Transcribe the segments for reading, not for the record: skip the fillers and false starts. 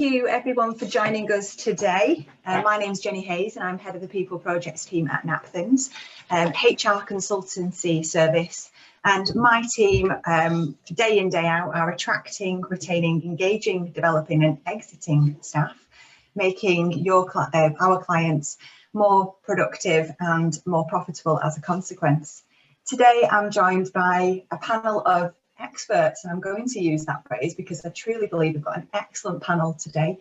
Thank you everyone for joining us today. My name's Jenny Hayes and I'm head of the People Projects team at Napthins, HR consultancy service. And my team, day in, day out, are attracting, retaining, engaging, developing and exiting staff, making our clients more productive and more profitable as a consequence. Today, I'm joined by a panel of experts, and I'm going to use that phrase because I truly believe we've got an excellent panel today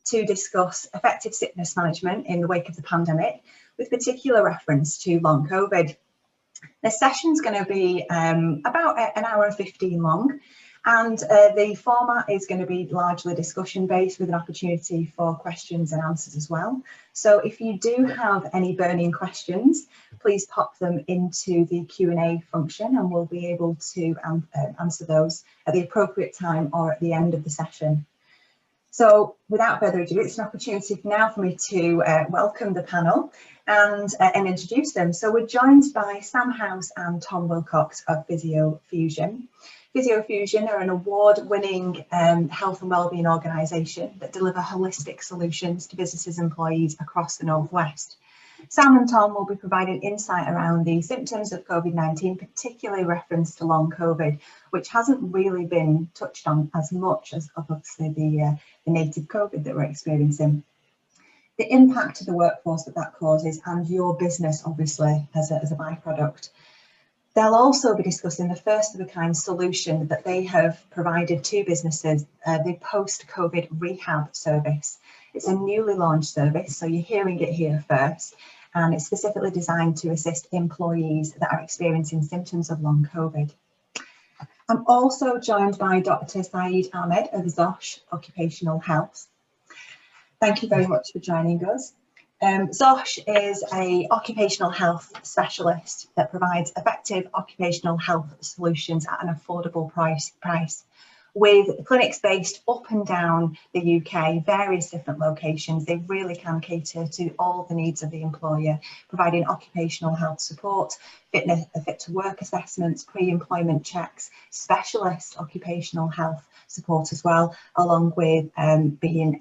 to discuss effective sickness management in the wake of the pandemic, with particular reference to long COVID. This session's going to be about an hour and 15 long, and the format is going to be largely discussion based with an opportunity for questions and answers as well. So if you do have any burning questions, please pop them into the Q&A function and we'll be able to answer those at the appropriate time or at the end of the session. So without further ado, it's an opportunity now for me to welcome the panel and introduce them. So we're joined by Sam House and Tom Wilcox of PhysioFusion. PhysioFusion are an award-winning health and wellbeing organisation that deliver holistic solutions to businesses and employees across the Northwest. Sam and Tom will be providing insight around the symptoms of COVID-19, particularly reference to long COVID, which hasn't really been touched on as much as obviously the native COVID that we're experiencing. The impact of the workforce that causes and your business, obviously, as a byproduct. They'll also be discussing the first of a kind solution that they have provided to businesses, the post-COVID rehab service. It's a newly launched service, so you're hearing it here first, and it's specifically designed to assist employees that are experiencing symptoms of long COVID. I'm also joined by Dr. Saeed Ahmed of ZOSH Occupational Health. Thank you very much for joining us. ZOSH is an occupational health specialist that provides effective occupational health solutions at an affordable price, with clinics based up and down the UK, various different locations. They really can cater to all the needs of the employer, providing occupational health support, fit to work assessments, pre-employment checks, specialist occupational health support as well, along with being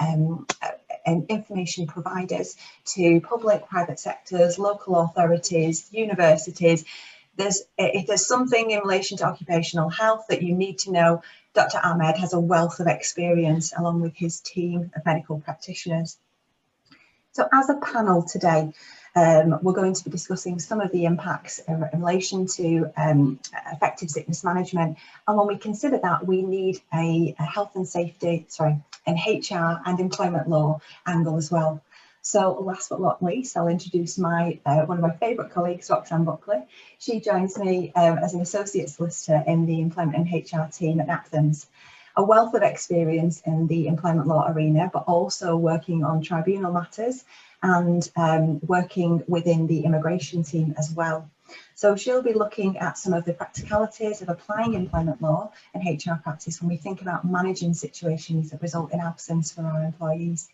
information providers to public, private sectors, local authorities, universities. If there's something in relation to occupational health that you need to know, Dr. Ahmed has a wealth of experience along with his team of medical practitioners. So as a panel today, we're going to be discussing some of the impacts in relation to effective sickness management. And when we consider that, we need a health and safety, an HR and employment law angle as well. So last but not least, I'll introduce one of my favourite colleagues, Roxanne Buckley. She joins me as an associate solicitor in the employment and HR team at Napthins. A wealth of experience in the employment law arena, but also working on tribunal matters and working within the immigration team as well. So she'll be looking at some of the practicalities of applying employment law and HR practice when we think about managing situations that result in absence for our employees.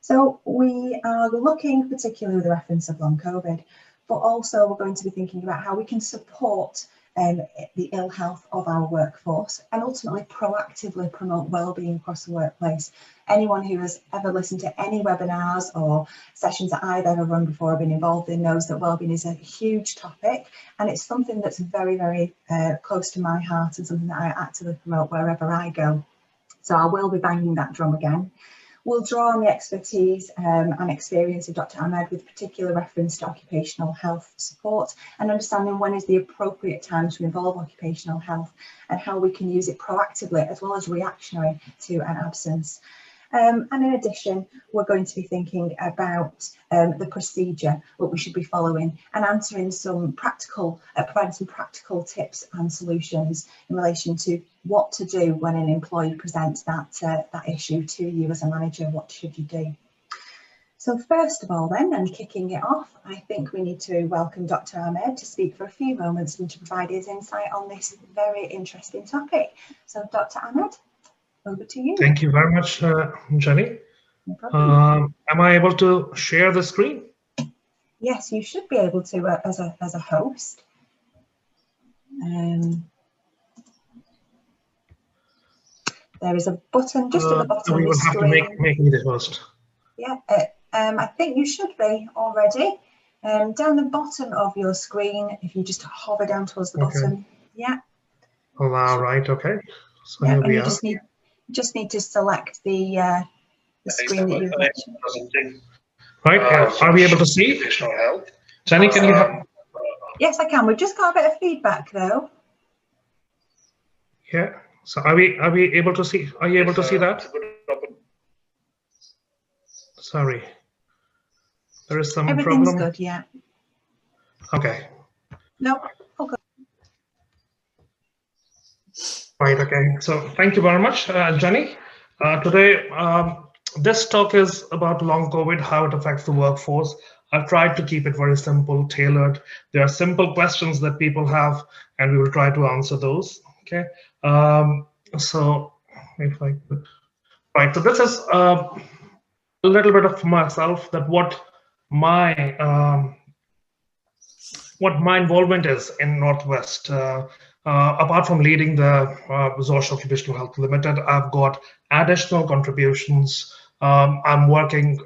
So we are looking particularly with the reference of long COVID, but also we're going to be thinking about how we can support the ill health of our workforce and ultimately proactively promote wellbeing across the workplace. Anyone who has ever listened to any webinars or sessions that I've ever run before I've been involved in knows that wellbeing is a huge topic, and it's something that's very, very close to my heart and something that I actively promote wherever I go. So I will be banging that drum again. We'll draw on the expertise and experience of Dr. Ahmed with particular reference to occupational health support and understanding when is the appropriate time to involve occupational health and how we can use it proactively as well as reactionary to an absence. And in addition, we're going to be thinking about the procedure, what we should be following, and answering some providing some practical tips and solutions in relation to what to do when an employee presents that issue to you as a manager. What should you do? So first of all then, and kicking it off, I think we need to welcome Dr. Ahmed to speak for a few moments and to provide his insight on this very interesting topic. So Dr. Ahmed, over to you. Thank you very much, Jenny. No problem. Am I able to share the screen? Yes, you should be able to as a host. There is a button just at the bottom of we your will have to screen. make me the host. Yeah, I think you should be already. Down the bottom of your screen, if you just hover down towards the bottom. Yeah. All right. Okay. So Yeah, here and we you are. just need to select the screen that you've mentioned. Right. Are we able to see? Jenny, can you help? Yes, I can. We've just got a bit of feedback though. Yeah. So are we able to see? Are you able to see that? Sorry. There is some Everything's problem. good, yeah. Okay. No, okay. Right. Okay. So thank you very much, Jenny. Today, this talk is about long COVID, how it affects the workforce. I've tried to keep it very simple, tailored. There are simple questions that people have, and we will try to answer those. Okay. So if I could. Right. So this is a little bit of myself, that what my involvement is in Northwest. Apart from leading the Zosh Occupational Health Limited, I've got additional contributions. I'm working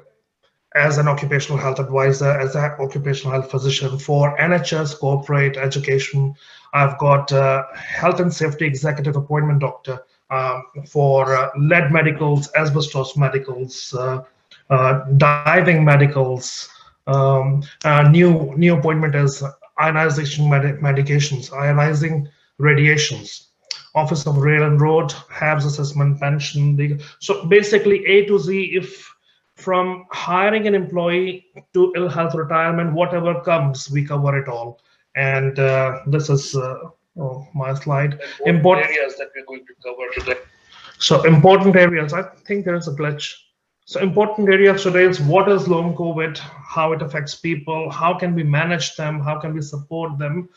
as an occupational health advisor, as an occupational health physician for NHS corporate education. I've got health and safety executive appointment doctor for lead medicals, asbestos medicals, diving medicals. New appointment is ionization medications, ionizing radiations, Office of Rail and Road, HABS assessment, pension. So basically A to Z, if from hiring an employee to ill health retirement, whatever comes, we cover it all. And this is my slide. Important areas that we're going to cover today. So important areas, I think there is a glitch. So important areas today is what is long COVID, how it affects people, how can we manage them, how can we support them,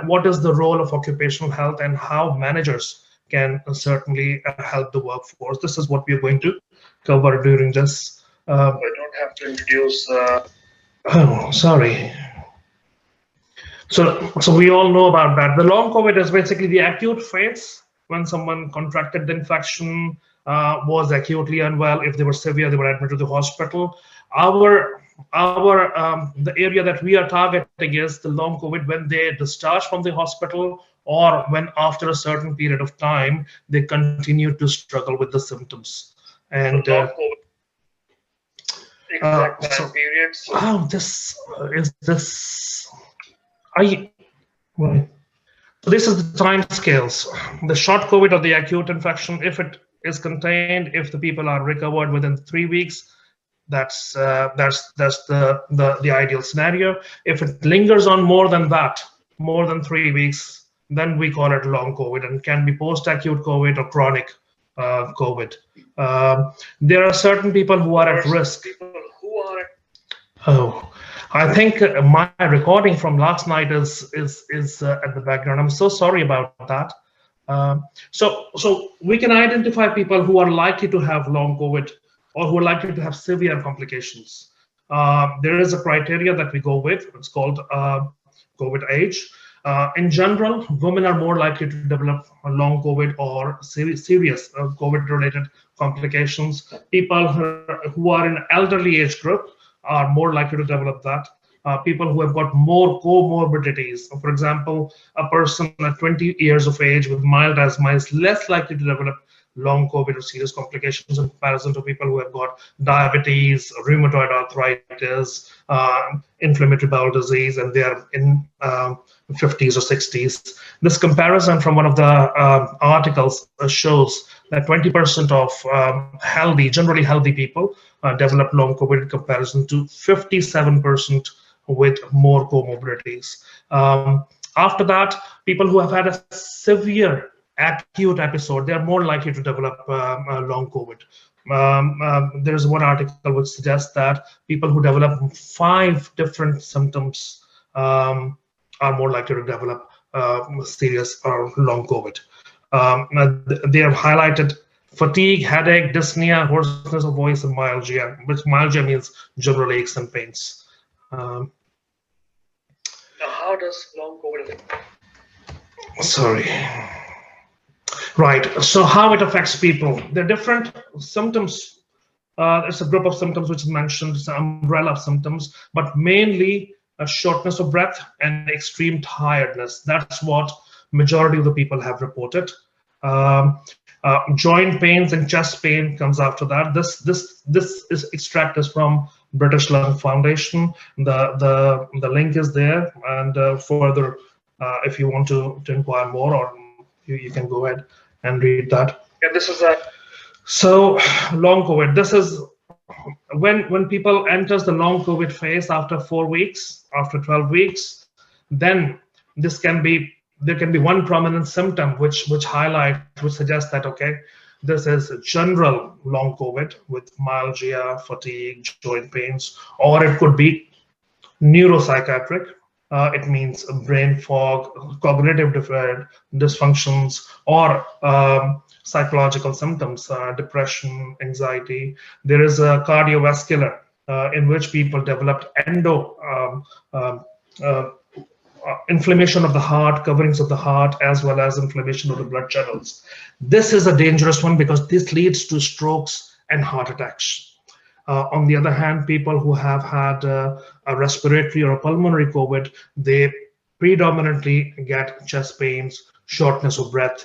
what is the role of occupational health, and how managers can certainly help the workforce. This is what we are going to cover during this. I don't have to introduce. Oh, sorry. So we all know about that. The long COVID is basically the acute phase when someone contracted the infection, was acutely unwell. If they were severe, they were admitted to the hospital. The area that we are targeting is the long COVID when they discharge from the hospital, or when after a certain period of time they continue to struggle with the symptoms. And periods. Oh, this is this. Right. So this is the time scales. The short COVID or the acute infection, if it is contained, if the people are recovered within 3 weeks, that's the ideal scenario. If it lingers on more than that, more than 3 weeks, then we call it long COVID, and can be post-acute COVID or chronic COVID. There are certain people who are at risk. Oh, I think my recording from last night is at the background. I'm so sorry about that. So we can identify people who are likely to have long COVID, or who are likely to have severe complications. There is a criteria that we go with. It's called COVID age. In general, women are more likely to develop a long COVID or serious COVID-related complications. People who are in elderly age group are more likely to develop that. People who have got more comorbidities. For example, a person at 20 years of age with mild asthma is less likely to develop long COVID or serious complications in comparison to people who have got diabetes, rheumatoid arthritis, inflammatory bowel disease, and they are in 50s or 60s. This comparison from one of the articles shows that 20% of generally healthy people develop long COVID in comparison to 57% with more comorbidities. After that, people who have had a severe acute episode, they are more likely to develop long COVID. There's one article which suggests that people who develop 5 different symptoms are more likely to develop serious or long COVID. They have highlighted fatigue, headache, dyspnea, hoarseness of voice, and myalgia, which myalgia means general aches and pains. Now, how does long COVID affect? Sorry. Right. So how it affects people? There are different symptoms. It's a group of symptoms which is mentioned, it's an umbrella of symptoms, but mainly a shortness of breath and extreme tiredness. That's what majority of the people have reported. Joint pains and chest pain comes after that. This is extracted from British Lung Foundation. The link is there, and further, if you want to inquire more, or you can go ahead and read that. Yeah, this is a. So long COVID. This is when people enters the long COVID phase after 4 weeks, after 12 weeks, then there can be one prominent symptom which suggests that okay, this is general long COVID with myalgia, fatigue, joint pains, or it could be neuropsychiatric. It means brain fog, cognitive dysfunctions, or psychological symptoms, depression, anxiety. There is a cardiovascular in which people developed inflammation of the heart, coverings of the heart, as well as inflammation of the blood channels. This is a dangerous one because this leads to strokes and heart attacks. On the other hand, people who have had a respiratory or a pulmonary COVID, they predominantly get chest pains, shortness of breath,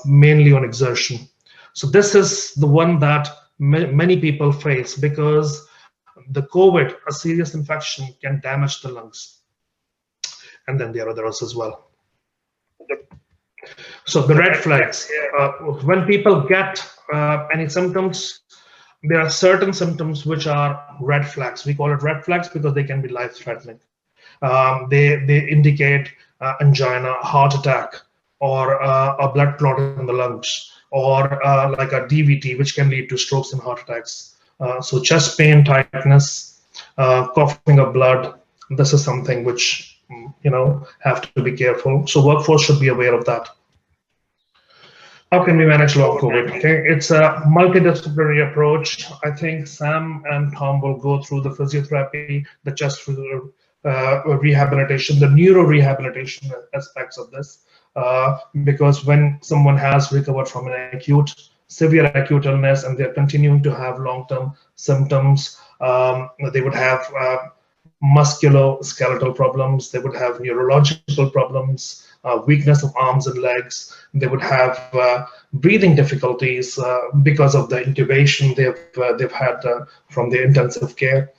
mainly on exertion. So this is the one that many people face because the COVID, a serious infection, can damage the lungs. And then there are others as well. So the red flags, when people get any symptoms, there are certain symptoms which are red flags. We call it red flags because they can be life-threatening. They indicate angina, heart attack, or a blood clot in the lungs, or like a DVT, which can lead to strokes and heart attacks. So chest pain, tightness, coughing of blood. This is something which have to be careful. So workforce should be aware of that. How can we manage long COVID? Okay, it's a multidisciplinary approach. I think Sam and Tom will go through the physiotherapy, the chest rehabilitation, the neuro rehabilitation aspects of this. Because when someone has recovered from an severe acute illness and they're continuing to have long-term symptoms, they would have musculoskeletal problems, they would have neurological problems, weakness of arms and legs, they would have breathing difficulties because of the intubation they've had from the intensive care.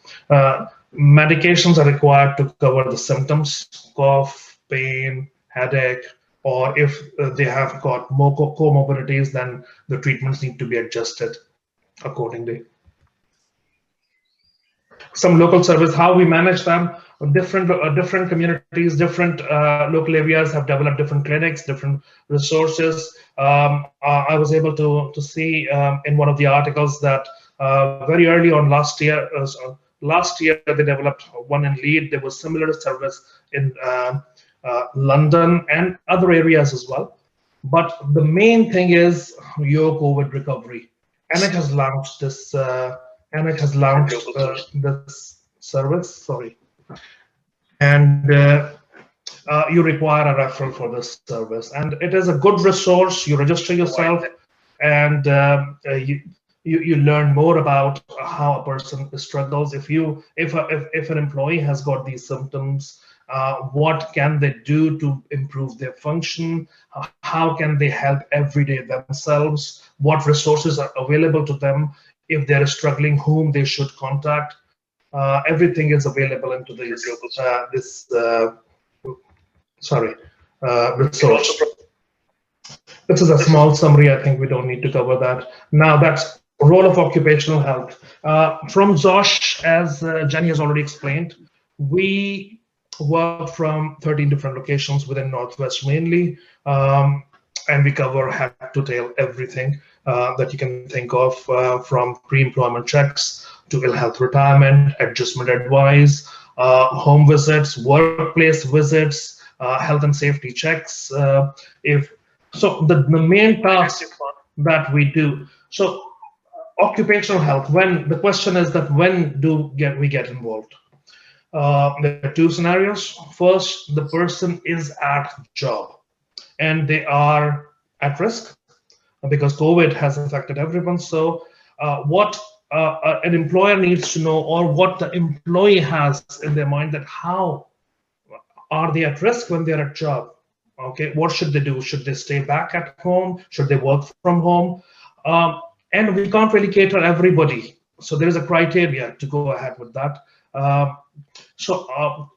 Medications are required to cover the symptoms, cough, pain, headache, or if they have got more comorbidities, then the treatments need to be adjusted accordingly. Some local service, how we manage them. Different communities, different local areas have developed different clinics, different resources. I was able to see in one of the articles that very early on last year they developed one in Leeds. There was similar service in London and other areas as well. But the main thing is your COVID recovery. NH has launched this. NH has launched this service. Sorry. And you require a referral for this service, and it is a good resource. You register yourself, and you learn more about how a person struggles. If an employee has got these symptoms, what can they do to improve their function? How can they help every day themselves? What resources are available to them? If they're struggling, whom they should contact? Everything is available into this resource. This is a small summary. I think we don't need to cover that. Now that's role of occupational health. From ZOSH, as Jenny has already explained, we work from 13 different locations within Northwest mainly, and we cover head to tail everything that you can think of, from pre-employment checks to ill health retirement, adjustment advice, home visits, workplace visits, health and safety checks. The main task that we do. So occupational health, when the question is that when do we get involved? There are two scenarios. First, the person is at job and they are at risk because COVID has affected everyone. So what an employer needs to know, or what the employee has in their mind, that how are they at risk when they're at job? Okay, what should they do? Should they stay back at home? Should they work from home? And we can't really cater everybody. So there is a criteria to go ahead with that.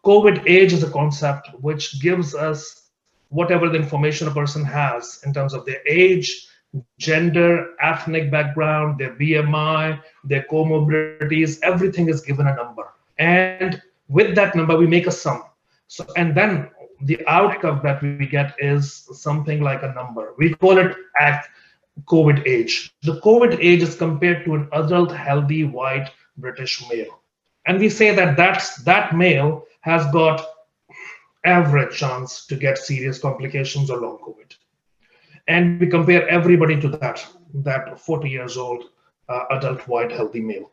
COVID age is a concept which gives us whatever the information a person has in terms of their age, gender, ethnic background, their BMI, their comorbidities, everything is given a number. And with that number, we make a sum. So, and then the outcome that we get is something like a number. We call it COVID age. The COVID age is compared to an adult, healthy, white British male. And we say that that male has got average chance to get serious complications or long COVID. And we compare everybody to that 40 years old adult, white, healthy male.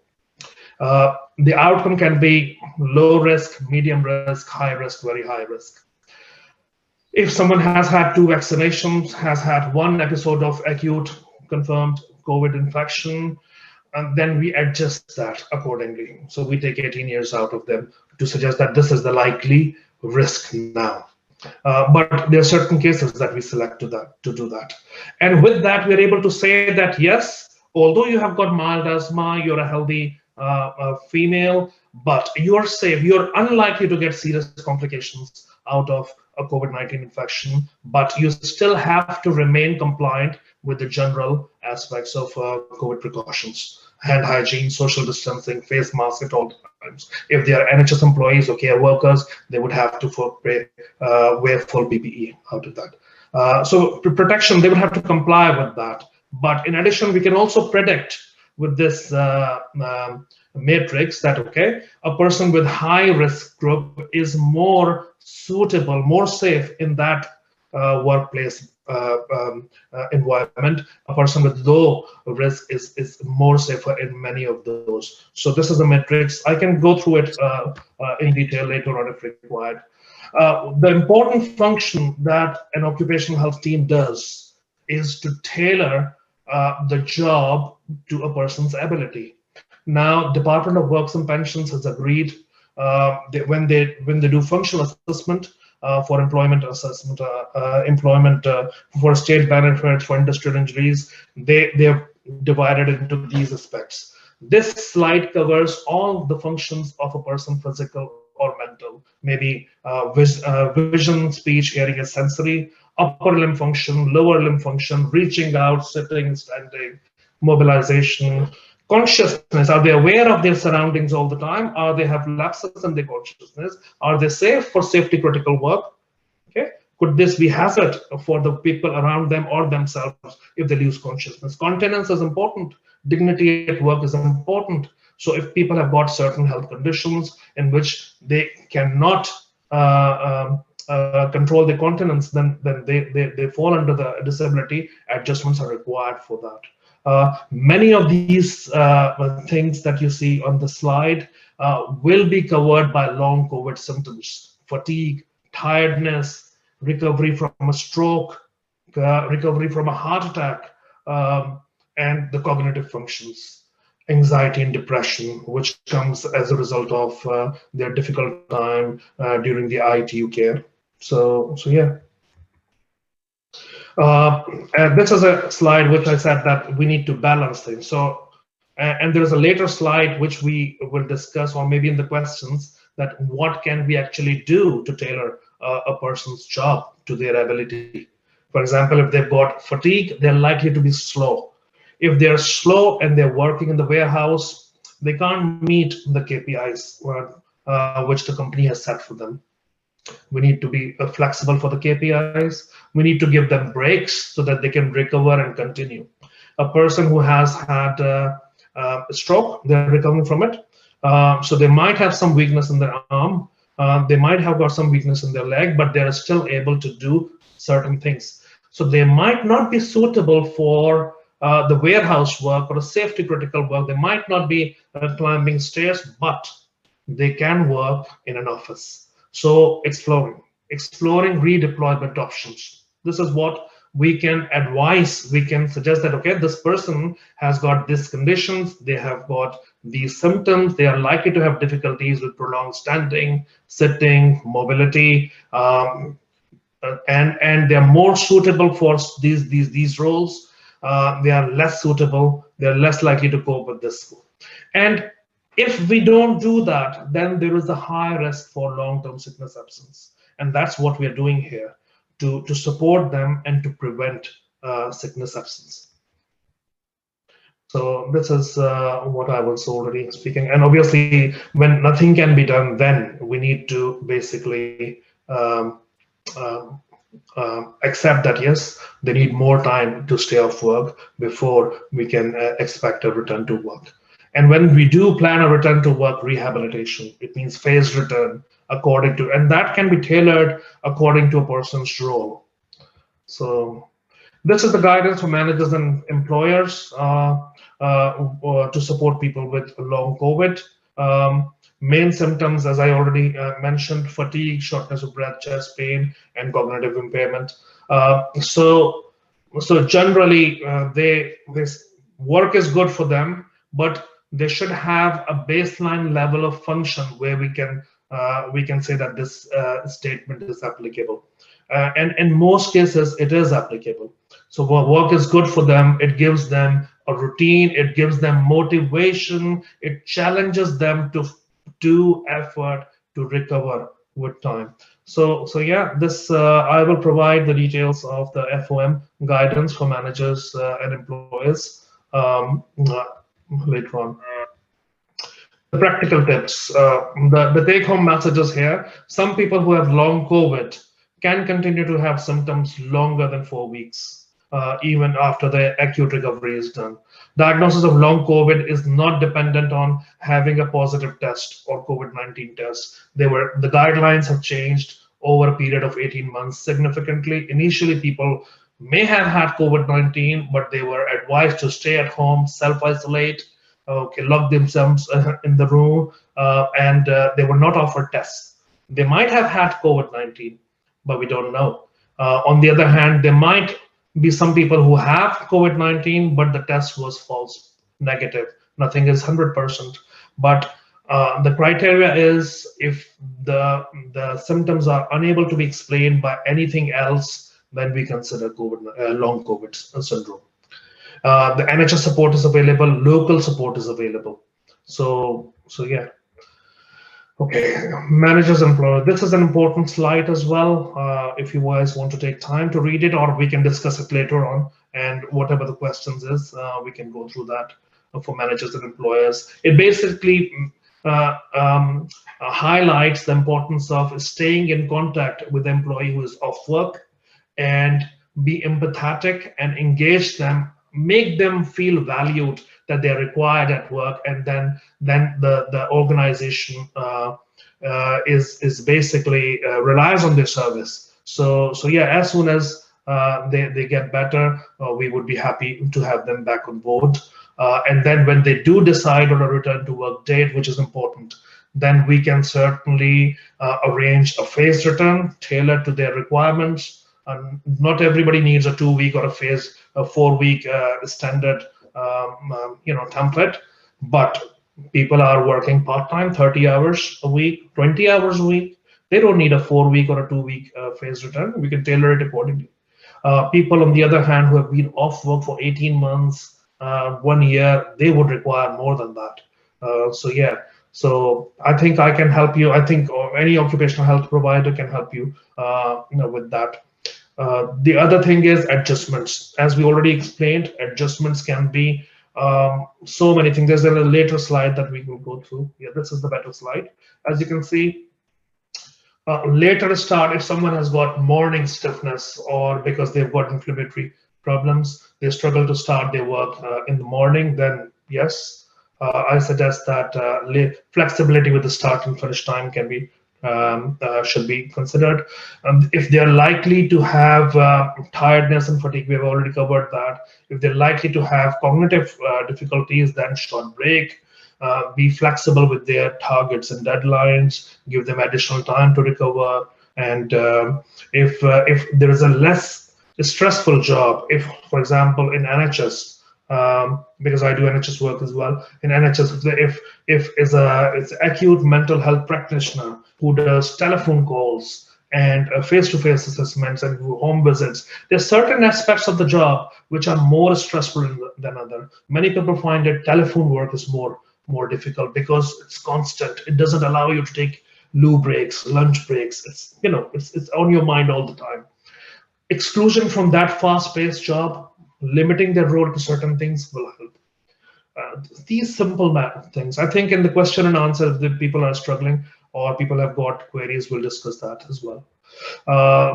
The outcome can be low risk, medium risk, high risk, very high risk. If someone has had 2 vaccinations, has had 1 episode of acute confirmed COVID infection, and then we adjust that accordingly. So we take 18 years out of them to suggest that this is the likely risk now. But there are certain cases that we select to do that. And with that, we're able to say that, yes, although you have got mild asthma, you're a healthy female, but you're safe. You're unlikely to get serious complications out of a COVID-19 infection, but you still have to remain compliant with the general aspects of COVID precautions: hand hygiene, social distancing, face masks at all times. If they are NHS employees or care workers, they would have to wear full PPE out of that. So protection, they would have to comply with that. But in addition, we can also predict with this matrix that, okay, a person with high risk group is more suitable, more safe in that workplace environment. A person with low risk is more safer in many of those. So this is a matrix. I can go through it in detail later on if required. The important function that an occupational health team does is to tailor the job to a person's ability. Now, Department of Works and Pensions has agreed when they do functional assessment for employment assessment, for state benefits, for industrial injuries, they have divided it into these aspects. This slide covers all the functions of a person, physical or mental, maybe vision, speech, hearing, and sensory, upper limb function, lower limb function, reaching out, sitting, standing, mobilization, consciousness. Are they aware of their surroundings all the time? Are they have lapses in their consciousness? Are they safe for safety critical work? Okay. Could this be hazard for the people around them or themselves if they lose consciousness? Continence is important. Dignity at work is important. So if people have got certain health conditions in which they cannot control their continence, then they fall under the disability. Adjustments are required for that. Many of these things that you see on the slide will be covered by long COVID symptoms: fatigue, tiredness, recovery from a stroke, recovery from a heart attack, and the cognitive functions, anxiety and depression, which comes as a result of their difficult time during the ITU care. So yeah. And this is a slide which I said that we need to balance things. So, and there's a later slide which we will discuss, or maybe in the questions, that what can we actually do to tailor a person's job to their ability. For example, if they've got fatigue, they're likely to be slow. If they're slow and they're working in the warehouse, they can't meet the KPIs which the company has set for them. We need to be flexible for the KPIs. We need to give them breaks so that they can recover and continue. A person who has had a stroke, they're recovering from it. So they might have some weakness in their arm. They might have got some weakness in their leg, but they're still able to do certain things. So they might not be suitable for the warehouse work or a safety critical work. They might not be climbing stairs, but they can work in an office. So exploring redeployment options. This is what we can advise, we can suggest that, okay, this person has got these conditions, they have got these symptoms, they are likely to have difficulties with prolonged standing, sitting, mobility, and they're more suitable for these roles. They are less suitable, they're less likely to cope with this. And if we don't do that, then there is a high risk for long-term sickness absence. And that's what we are doing here, to support them and to prevent sickness absence. So this is what I was already speaking. And obviously, when nothing can be done, then we need to basically accept that, yes, they need more time to stay off work before we can expect a return to work. And when we do plan a return to work rehabilitation, it means phased return according to, and that can be tailored according to a person's role. So this is the guidance for managers and employers to support people with long COVID. Main symptoms, as I already mentioned, fatigue, shortness of breath, chest pain, and cognitive impairment. So generally, this work is good for them, but they should have a baseline level of function where we can say that this statement is applicable. And in most cases, it is applicable. So work is good for them. It gives them a routine. It gives them motivation. It challenges them to do effort to recover with time. So yeah, this I will provide the details of the FOM guidance for managers and employers later on. The practical tips, the take-home messages here. Some people who have long COVID can continue to have symptoms longer than 4 weeks, even after the acute recovery is done. Diagnosis of long COVID is not dependent on having a positive test or COVID-19 test. The guidelines have changed over a period of 18 months significantly. Initially, people may have had COVID-19, but they were advised to stay at home, self-isolate, lock themselves in the room, and they were not offered tests. They might have had COVID-19, but we don't know. On the other hand, there might be some people who have COVID-19, but the test was false, negative. Nothing is 100%. But the criteria is if the symptoms are unable to be explained by anything else, then we consider long COVID syndrome. The Nhs support is available, local support is available. So yeah. Okay, managers, employers. This is an important slide as well. If you guys want to take time to read it, or we can discuss it later on. And whatever the questions is, we can go through that for managers and employers. It basically highlights the importance of staying in contact with the employee who is off work, and be empathetic and engage them, make them feel valued, that they're required at work, and then the organization is basically relies on their service. So yeah, as soon as they get better, we would be happy to have them back on board. And then when they do decide on a return to work date, which is important, then we can certainly arrange a phased return tailored to their requirements. Not everybody needs a 2-week or a 4-week standard template, but people are working part-time, 30 hours a week, 20 hours a week. They don't need a 4-week or a 2-week phased return. We can tailor it accordingly. People, on the other hand, who have been off work for 18 months, 1 year, they would require more than that. So yeah, so I think I can help you. I think any occupational health provider can help you, with that. The other thing is adjustments. As we already explained, adjustments can be so many things. There's a later slide that we will go through. Yeah, this is the better slide. As you can see, later start, if someone has got morning stiffness, or because they've got inflammatory problems, they struggle to start their work in the morning, then yes, I suggest that flexibility with the start and finish time can be should be considered. If they're likely to have tiredness and fatigue, we have already covered that. If they're likely to have cognitive difficulties, then short break. Be flexible with their targets and deadlines. Give them additional time to recover. And if there is a less a stressful job. If, for example, in NHS, because I do NHS work as well, in NHS, if it's an acute mental health practitioner who does telephone calls and face-to-face assessments and home visits, there's certain aspects of the job which are more stressful than other. Many people find that telephone work is more difficult because it's constant. It doesn't allow you to take loo breaks, lunch breaks. It's on your mind all the time. Exclusion from that fast-paced job, limiting their role to certain things will help. These simple things. I think in the question and answer, that people are struggling or people have got queries, we'll discuss that as well.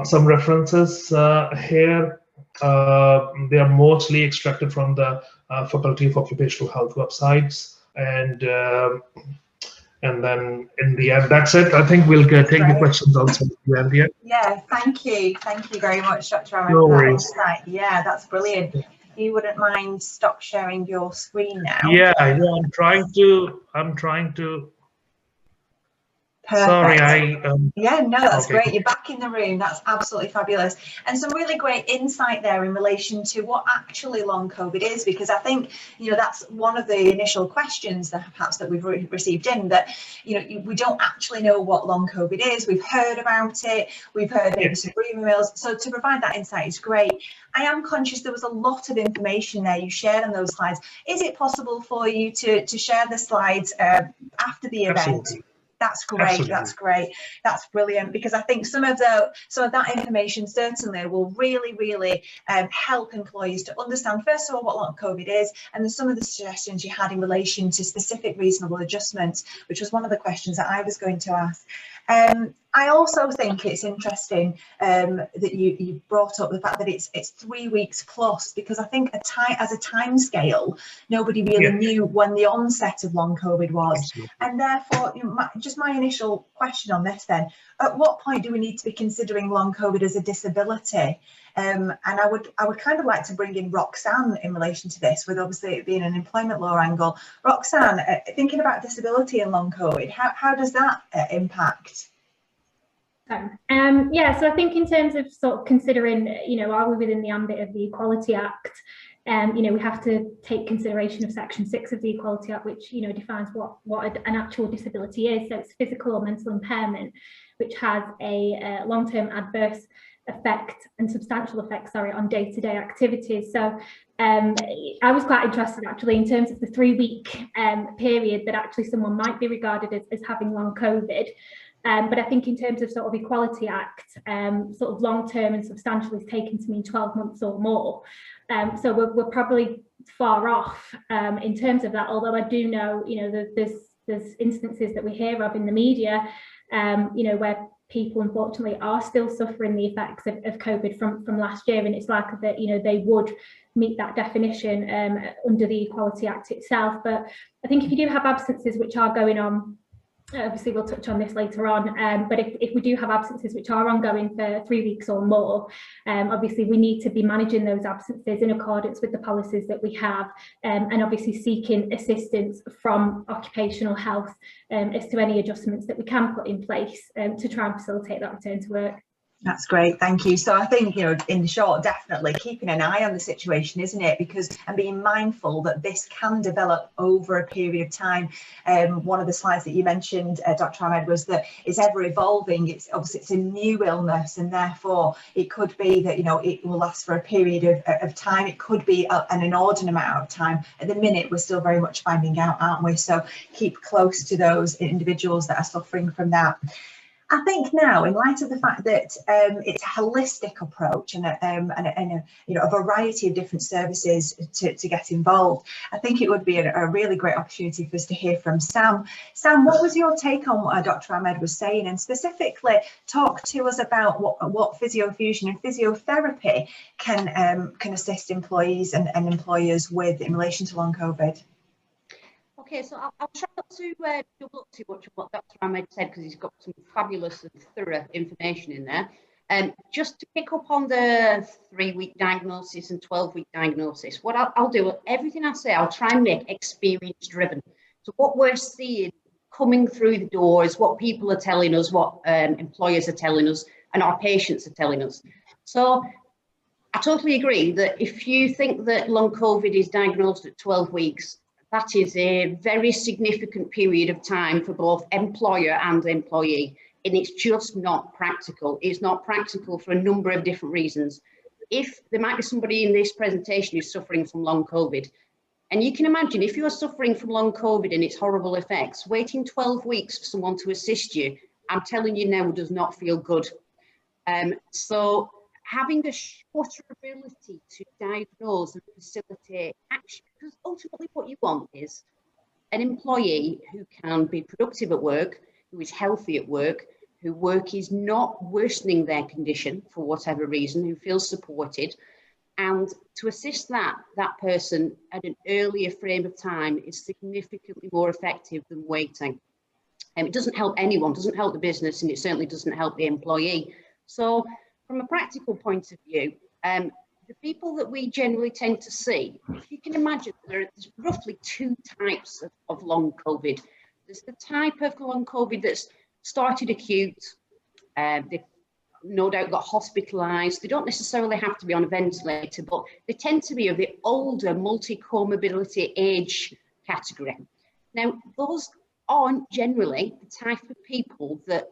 Some references here, they are mostly extracted from the Faculty of Occupational Health websites, and then in the end, that's it. I think we'll take the questions also at the end here. Yeah, thank you very much, Dr. Ahmed, no for that worries. insight. Yeah, that's brilliant. You wouldn't mind stop sharing your screen now? Yeah, I'm trying to. Perfect. Sorry, yeah, no, that's okay. great. You're back in the room. That's absolutely fabulous. And some really great insight there in relation to what actually long COVID is, because I think, that's one of the initial questions that perhaps that we've received in, that, we don't actually know what long COVID is. We've heard about it. We've heard maybe some emails. So to provide that insight is great. I am conscious there was a lot of information there you shared on those slides. Is it possible for you to share the slides after the event? Absolutely. That's great. Absolutely. That's great. That's brilliant, because I think some of that information certainly will really help employees to understand, first of all, what long COVID is, and then some of the suggestions you had in relation to specific reasonable adjustments, which was one of the questions that I was going to ask. I also think it's interesting that you brought up the fact that it's 3 weeks plus, because I think as a time scale, nobody really knew when the onset of long COVID was. Absolutely. And therefore, just my initial question on this then, at what point do we need to be considering long COVID as a disability? And I would kind of like to bring in Roxanne in relation to this, with obviously it being an employment law angle. Roxanne, thinking about disability and long COVID, how does that impact? Yeah, so I think in terms of sort of considering, are we within the ambit of the Equality Act? We have to take consideration of Section 6 of the Equality Act, which, defines what an actual disability is. So it's physical or mental impairment, which has a long-term adverse effect and substantial effect, on day-to-day activities. So I was quite interested actually in terms of the 3-week period that actually someone might be regarded as having long COVID. But I think in terms of sort of Equality Act, sort of long-term and substantial is taken to mean 12 months or more. So we're probably far off in terms of that, although I do know, there's instances that we hear of in the media, where people unfortunately are still suffering the effects of COVID from last year, and it's likely that, they would meet that definition under the Equality Act itself. But I think if you do have absences which are going on, obviously we'll touch on this later on, but if we do have absences which are ongoing for 3 weeks or more, obviously we need to be managing those absences in accordance with the policies that we have, and obviously seeking assistance from occupational health as to any adjustments that we can put in place to try and facilitate that return to work. That's great, thank you. So I think, in short, definitely keeping an eye on the situation, isn't it? And being mindful that this can develop over a period of time. One of the slides that you mentioned, Dr. Ahmed, was that it's ever evolving. It's a new illness, and therefore it could be that, it will last for a period of time. It could be an inordinate amount of time. At the minute, we're still very much finding out, aren't we? So keep close to those individuals that are suffering from that. I think now, in light of the fact that it's a holistic approach and a variety of different services to get involved, I think it would be a really great opportunity for us to hear from Sam. Sam, what was your take on what Dr. Ahmed was saying, and specifically talk to us about what physiofusion and physiotherapy can assist employees and employers with in relation to long COVID? Okay, so I'll try not to double up too much of what Dr. Ahmed said, because he's got some fabulous and thorough information in there. Just to pick up on the 3-week diagnosis and 12-week diagnosis, what I'll do, everything I say, I'll try and make experience driven. So what we're seeing coming through the door is what people are telling us, what employers are telling us, and our patients are telling us. So I totally agree that if you think that long COVID is diagnosed at 12 weeks, that is a very significant period of time for both employer and employee. And it's just not practical. It's not practical for a number of different reasons. If there might be somebody in this presentation who's suffering from long COVID, and you can imagine if you're suffering from long COVID and its horrible effects, waiting 12 weeks for someone to assist you, I'm telling you now, does not feel good. So having a shorter ability to diagnose and facilitate action, because ultimately what you want is an employee who can be productive at work, who is healthy at work, who work is not worsening their condition for whatever reason, who feels supported. And to assist that person at an earlier frame of time is significantly more effective than waiting. And it doesn't help anyone, doesn't help the business, and it certainly doesn't help the employee. So from a practical point of view, the people that we generally tend to see, if you can imagine, there's roughly two types of long COVID. There's the type of long COVID that's started acute, they've no doubt got hospitalised. They don't necessarily have to be on a ventilator, but they tend to be of the older multi-comorbidity age category. Now, those aren't generally the type of people that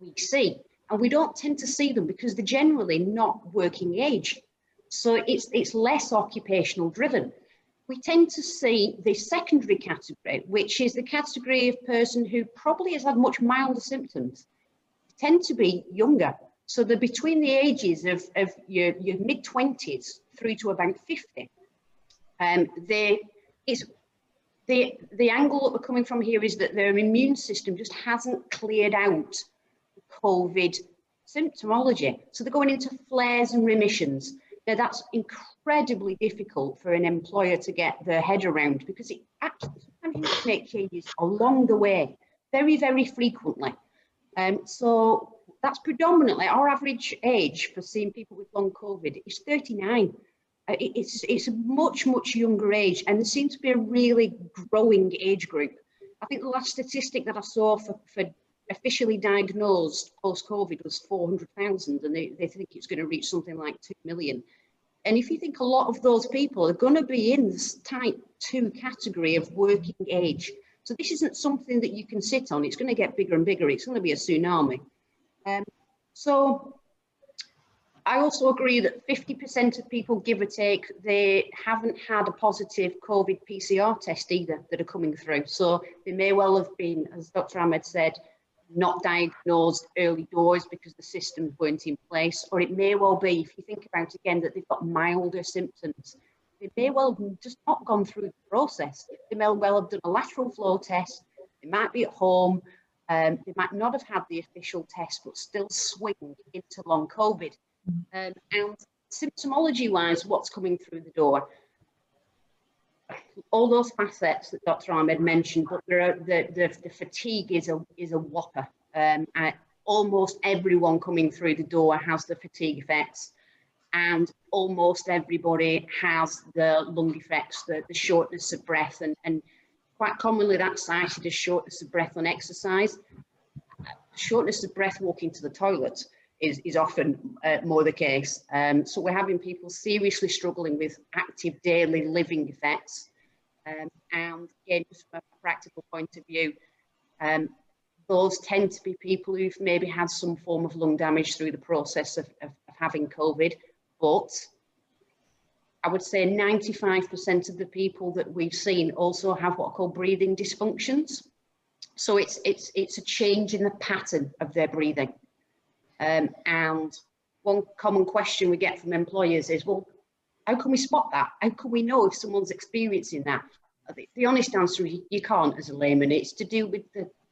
we see, and we don't tend to see them because they're generally not working age. So it's less occupational driven. We tend to see the secondary category, which is the category of person who probably has had much milder symptoms, they tend to be younger. So they're between the ages of your mid-20s through to about 50. The angle that we're coming from here is that their immune system just hasn't cleared out COVID symptomology. So they're going into flares and remissions. Now that's incredibly difficult for an employer to get their head around because it actually sometimes you make changes along the way, very, very frequently. So that's predominantly our average age for seeing people with long COVID is 39. It's a much, much younger age, and there seems to be a really growing age group. I think the last statistic that I saw for officially diagnosed post-COVID was 400,000, and they think it's going to reach something like 2 million. And if you think a lot of those people are going to be in this type 2 category of working age, so this isn't something that you can sit on. It's going to get bigger and bigger. It's going to be a tsunami. So I also agree that 50% of people, give or take, they haven't had a positive COVID PCR test either that are coming through. So they may well have been, as Dr. Ahmed said, not diagnosed early doors because the systems weren't in place, or it may well be, if you think about it again, that they've got milder symptoms. They may well have just not gone through the process. They may well have done a lateral flow test. They might be at home. They might not have had the official test, but still swing into long COVID. And symptomology-wise, what's coming through the door? All those facets that Dr. Ahmed mentioned, but the fatigue is a whopper. Almost everyone coming through the door has the fatigue effects, and almost everybody has the lung effects, the shortness of breath, and quite commonly that's cited as shortness of breath on exercise. Shortness of breath walking to the toilet is often more the case. So we're having people seriously struggling with active daily living effects. And again, just from a practical point of view, those tend to be people who've maybe had some form of lung damage through the process of having COVID. But I would say 95% of the people that we've seen also have what are called breathing dysfunctions. So it's a change in the pattern of their breathing. And one common question we get from employers is, well, how can we spot that? How can we know if someone's experiencing that? The honest answer is you can't as a layman. It's to do with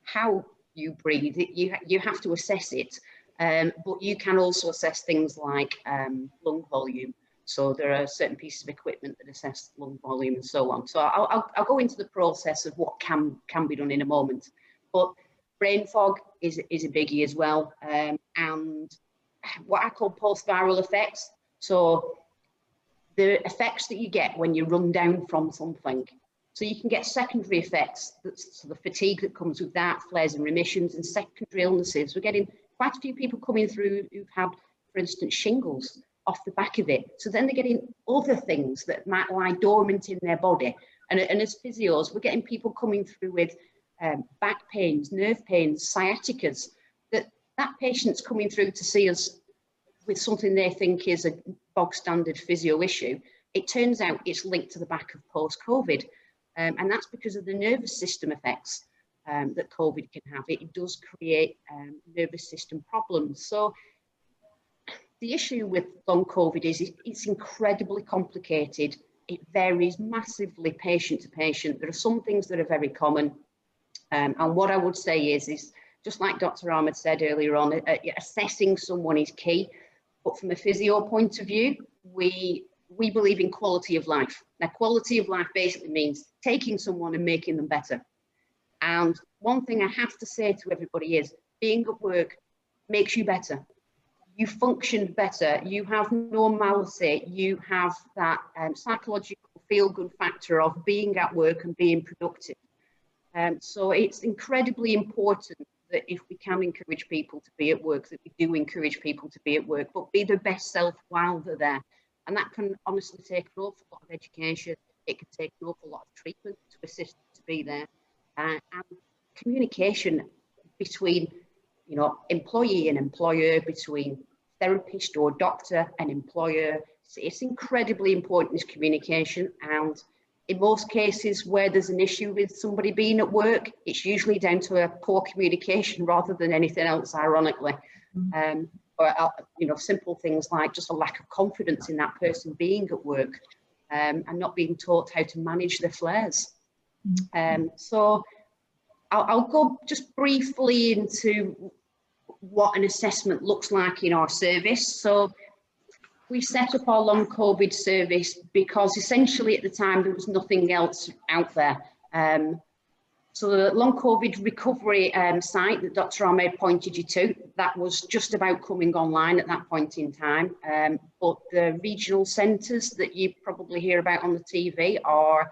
how you breathe. You have to assess it, but you can also assess things like lung volume. So there are certain pieces of equipment that assess lung volume and so on. So I'll go into the process of what can be done in a moment. But brain fog is a biggie as well, and what I call post-viral effects. So the effects that you get when you run down from something. So you can get secondary effects, so the fatigue that comes with that, flares and remissions, and secondary illnesses. We're getting quite a few people coming through who've had, for instance, shingles. off the back of it. So then they're getting other things that might lie dormant in their body. And as physios, we're getting people coming through with back pains, nerve pains, sciaticas, that patient's coming through to see us with something they think is a bog standard physio issue. It turns out it's linked to the back of post-COVID. And that's because of the nervous system effects that COVID can have. It does create nervous system problems. So the issue with long COVID is it's incredibly complicated. It varies massively patient to patient. There are some things that are very common. And what I would say is just like Dr. Ahmed said earlier on, assessing someone is key. But from a physio point of view, we believe in quality of life. Now, quality of life basically means taking someone and making them better. And one thing I have to say to everybody is being at work makes you better. You function better, you have normality, you have that psychological feel-good factor of being at work and being productive. So it's incredibly important that if we can encourage people to be at work, that we do encourage people to be at work, but be their best self while they're there. And that can honestly take an awful lot of education. It can take an awful lot of treatment to assist them to be there. And communication between, you know, employee and employer, between therapist or doctor and employer. It's incredibly important, this communication. And in most cases where there's an issue with somebody being at work, it's usually down to a poor communication rather than anything else, ironically. Or you know, simple things like just a lack of confidence in that person being at work, and not being taught how to manage their flares. So I'll go just briefly into what an assessment looks like in our service. So we set up our long COVID service because essentially at the time there was nothing else out there. So the long COVID recovery site that Dr. Ahmed pointed you to, that was just about coming online at that point in time. But the regional centres that you probably hear about on the TV are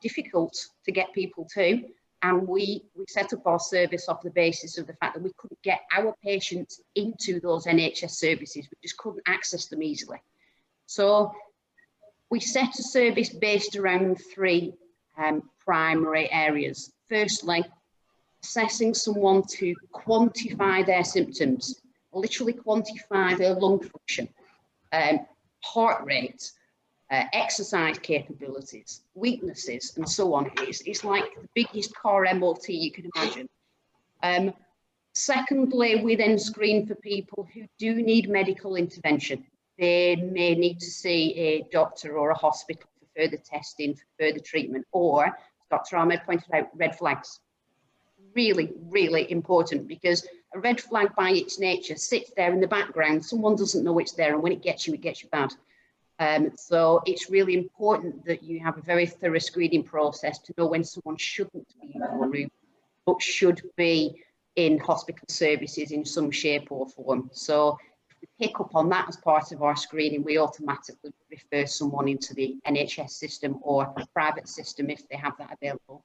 difficult to get people to. And we set up our service off the basis of the fact that we couldn't get our patients into those NHS services. We just couldn't access them easily. So we set a service based around three primary areas. Firstly, assessing someone to quantify their symptoms, literally quantify their lung function, heart rate, exercise capabilities, weaknesses, and so on. It's like the biggest car MOT you can imagine. Secondly, we then screen for people who do need medical intervention. They may need to see a doctor or a hospital for further testing, for further treatment, or, as Dr. Ahmed pointed out, red flags. Really, really important, because a red flag by its nature sits there in the background. Someone doesn't know it's there, and when it gets you bad. So it's really important that you have a very thorough screening process to know when someone shouldn't be in your room, but should be in hospital services in some shape or form. So if we pick up on that as part of our screening, we automatically refer someone into the NHS system or a private system if they have that available.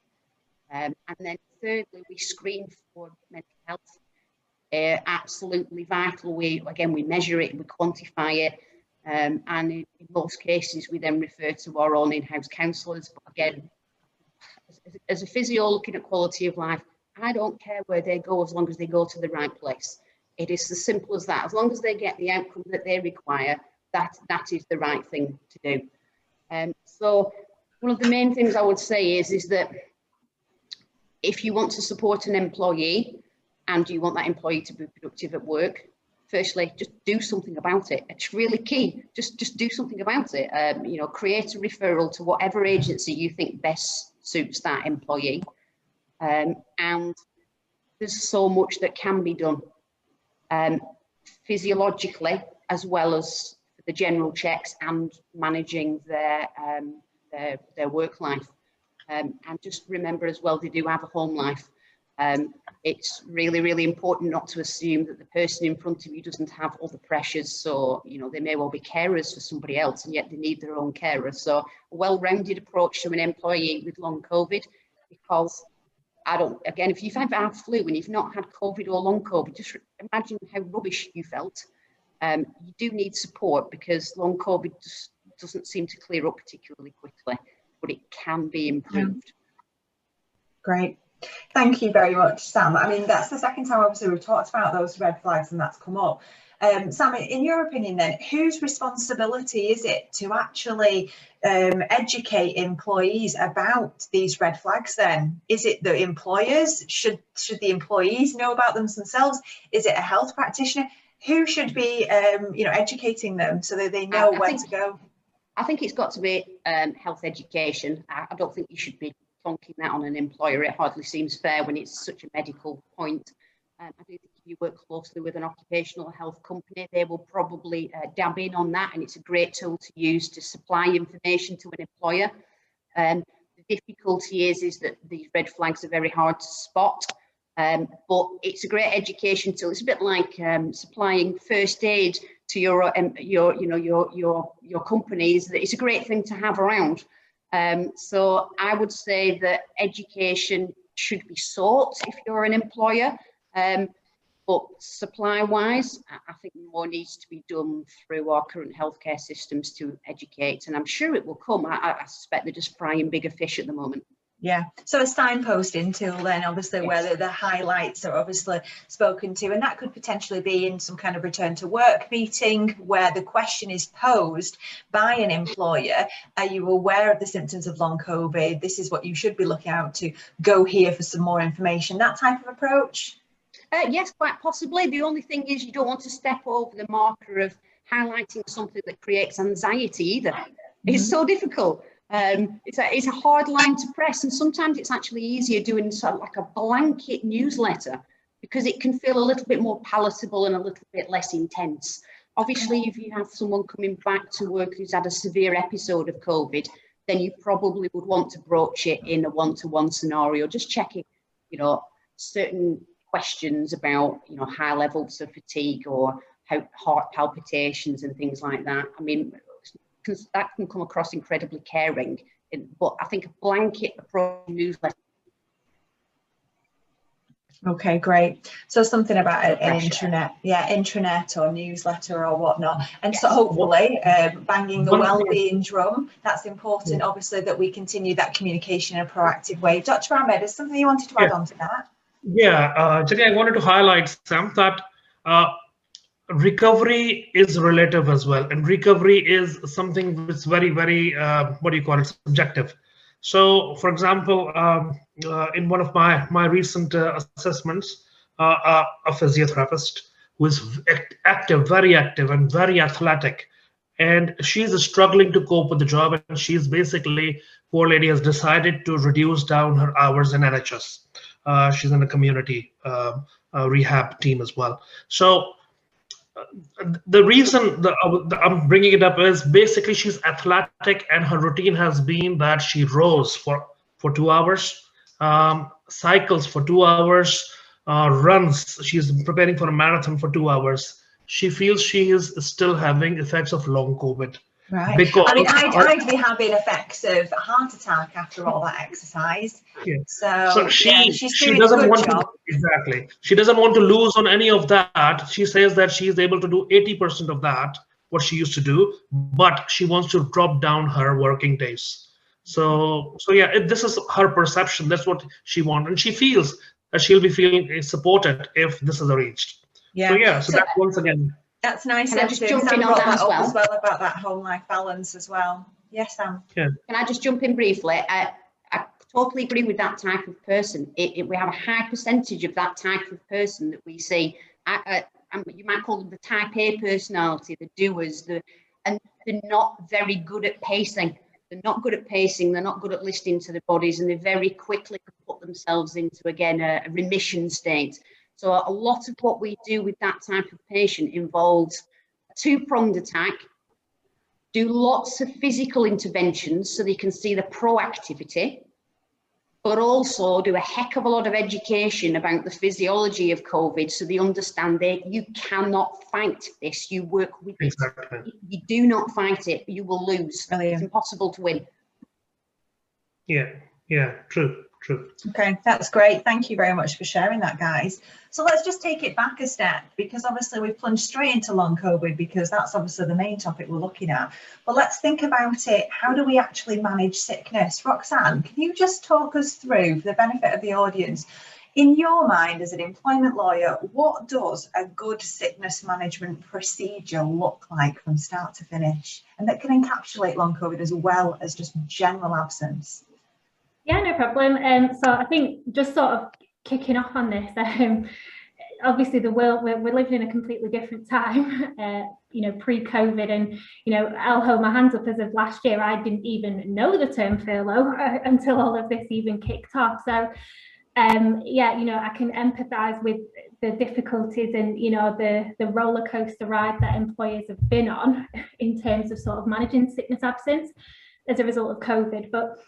And then thirdly, we screen for mental health. Absolutely vital. We measure it, we quantify it. And in most cases, we then refer to our own in-house counsellors. But again, as a physio looking at quality of life, I don't care where they go as long as they go to the right place. It is as simple as that. As long as they get the outcome that they require, that is the right thing to do. So one of the main things I would say is that if you want to support an employee and you want that employee to be productive at work, firstly, just do something about it. It's really key. Just do something about it. You know, create a referral to whatever agency you think best suits that employee. And there's so much that can be done physiologically, as well as the general checks and managing their work life. And just remember as well, they do have a home life. It's really, really important not to assume that the person in front of you doesn't have other pressures. So, you know, they may well be carers for somebody else, and yet they need their own carers. So a well-rounded approach to an employee with long COVID, because again, if you've had flu and you've not had COVID or long COVID, just imagine how rubbish you felt. you do need support, because long COVID doesn't seem to clear up particularly quickly, but it can be improved. Great. Thank you very much, Sam. I mean, that's the second time, obviously, we've talked about those red flags and that's come up. Sam, in your opinion then, whose responsibility is it to actually educate employees about these red flags then? Is it the employers? Should the employees know about them themselves? Is it a health practitioner? Who should be educating them so that they know where to go? I think it's got to be health education. I don't think you should be plonking that on an employer. It hardly seems fair when it's such a medical point. I do think if you work closely with an occupational health company, they will probably dab in on that, and it's a great tool to use to supply information to an employer. The difficulty is that these red flags are very hard to spot, but it's a great education tool. It's a bit like supplying first aid to your companies. It's a great thing to have around. So I would say that education should be sought if you're an employer. But supply-wise, I think more needs to be done through our current healthcare systems to educate, and I'm sure it will come. I suspect they're just frying bigger fish at the moment. Yeah, so a signposting tool then, obviously, yes, where the highlights are obviously spoken to, and that could potentially be in some kind of return to work meeting where the question is posed by an employer: are you aware of the symptoms of long COVID? This is what you should be looking out to. Go here for some more information. That type of approach? Yes, quite possibly. The only thing is you don't want to step over the marker of highlighting something that creates anxiety either. Mm-hmm. It's so difficult. It's a hard line to press, and sometimes it's actually easier doing sort of like a blanket newsletter, because it can feel a little bit more palatable and a little bit less intense. Obviously, if you have someone coming back to work who's had a severe episode of COVID, then you probably would want to broach it in a one-to-one scenario, just checking, certain questions about, high levels of fatigue or heart palpitations and things like that. I mean, that can come across incredibly caring, but I think a blanket approach newsletter. Okay, great. So something about an intranet or newsletter or whatnot, and yes, so hopefully banging the well-being drum. That's important. Yeah. Obviously, that we continue that communication in a proactive way. Dr. Ahmed, is something you wanted to add on to that? Yeah, Jenny, I wanted to highlight, Sam, that recovery is relative as well, and recovery is something that's very, very subjective. So, for example, in one of my recent assessments, a physiotherapist who is active, very active, and very athletic, and she's struggling to cope with the job, and she's basically, poor lady has decided to reduce down her hours in NHS. She's in a community rehab team as well. So the reason I'm bringing it up is basically she's athletic, and her routine has been that she rows for 2 hours, cycles for 2 hours, runs. She's preparing for a marathon for 2 hours. She feels she is still having effects of long COVID. Right. Because I'd be having effects of a heart attack after all that exercise. Yeah. So she doesn't want to, exactly. She doesn't want to lose on any of that. She says that she is able to do 80% of that, what she used to do, but she wants to drop down her working days. So yeah, this is her perception. That's what she wants, and she feels that she'll be feeling supported if this is reached. Yeah. So that's once again. That's nice. Can I just jump in on that as well about that home life balance as well? Yes, Sam. Yeah. Can I just jump in briefly? I totally agree with that type of person. We have a high percentage of that type of person that we see. You might call them the type A personality, the doers, and they're not very good at pacing. They're not good at pacing. They're not good at listening to their bodies, and they very quickly put themselves into, again, a remission state. So a lot of what we do with that type of patient involves a two-pronged attack, do lots of physical interventions so they can see the proactivity, but also do a heck of a lot of education about the physiology of COVID so they understand that you cannot fight this, you work with it. If you do not fight it, you will lose. Brilliant. It's impossible to win. Yeah, true. True. Okay, that's great. Thank you very much for sharing that, guys. So let's just take it back a step, because obviously we've plunged straight into long COVID because that's obviously the main topic we're looking at. But let's think about it. How do we actually manage sickness? Roxanne, can you just talk us through, for the benefit of the audience, in your mind as an employment lawyer, what does a good sickness management procedure look like from start to finish, and that can encapsulate long COVID as well as just general absence? Yeah, no problem. So I think just sort of kicking off on this, obviously the world, we're living in a completely different time, pre-COVID, and, I'll hold my hands up, as of last year, I didn't even know the term furlough until all of this even kicked off. So, I can empathise with the difficulties and, the roller coaster ride that employers have been on in terms of sort of managing sickness absence as a result of COVID. But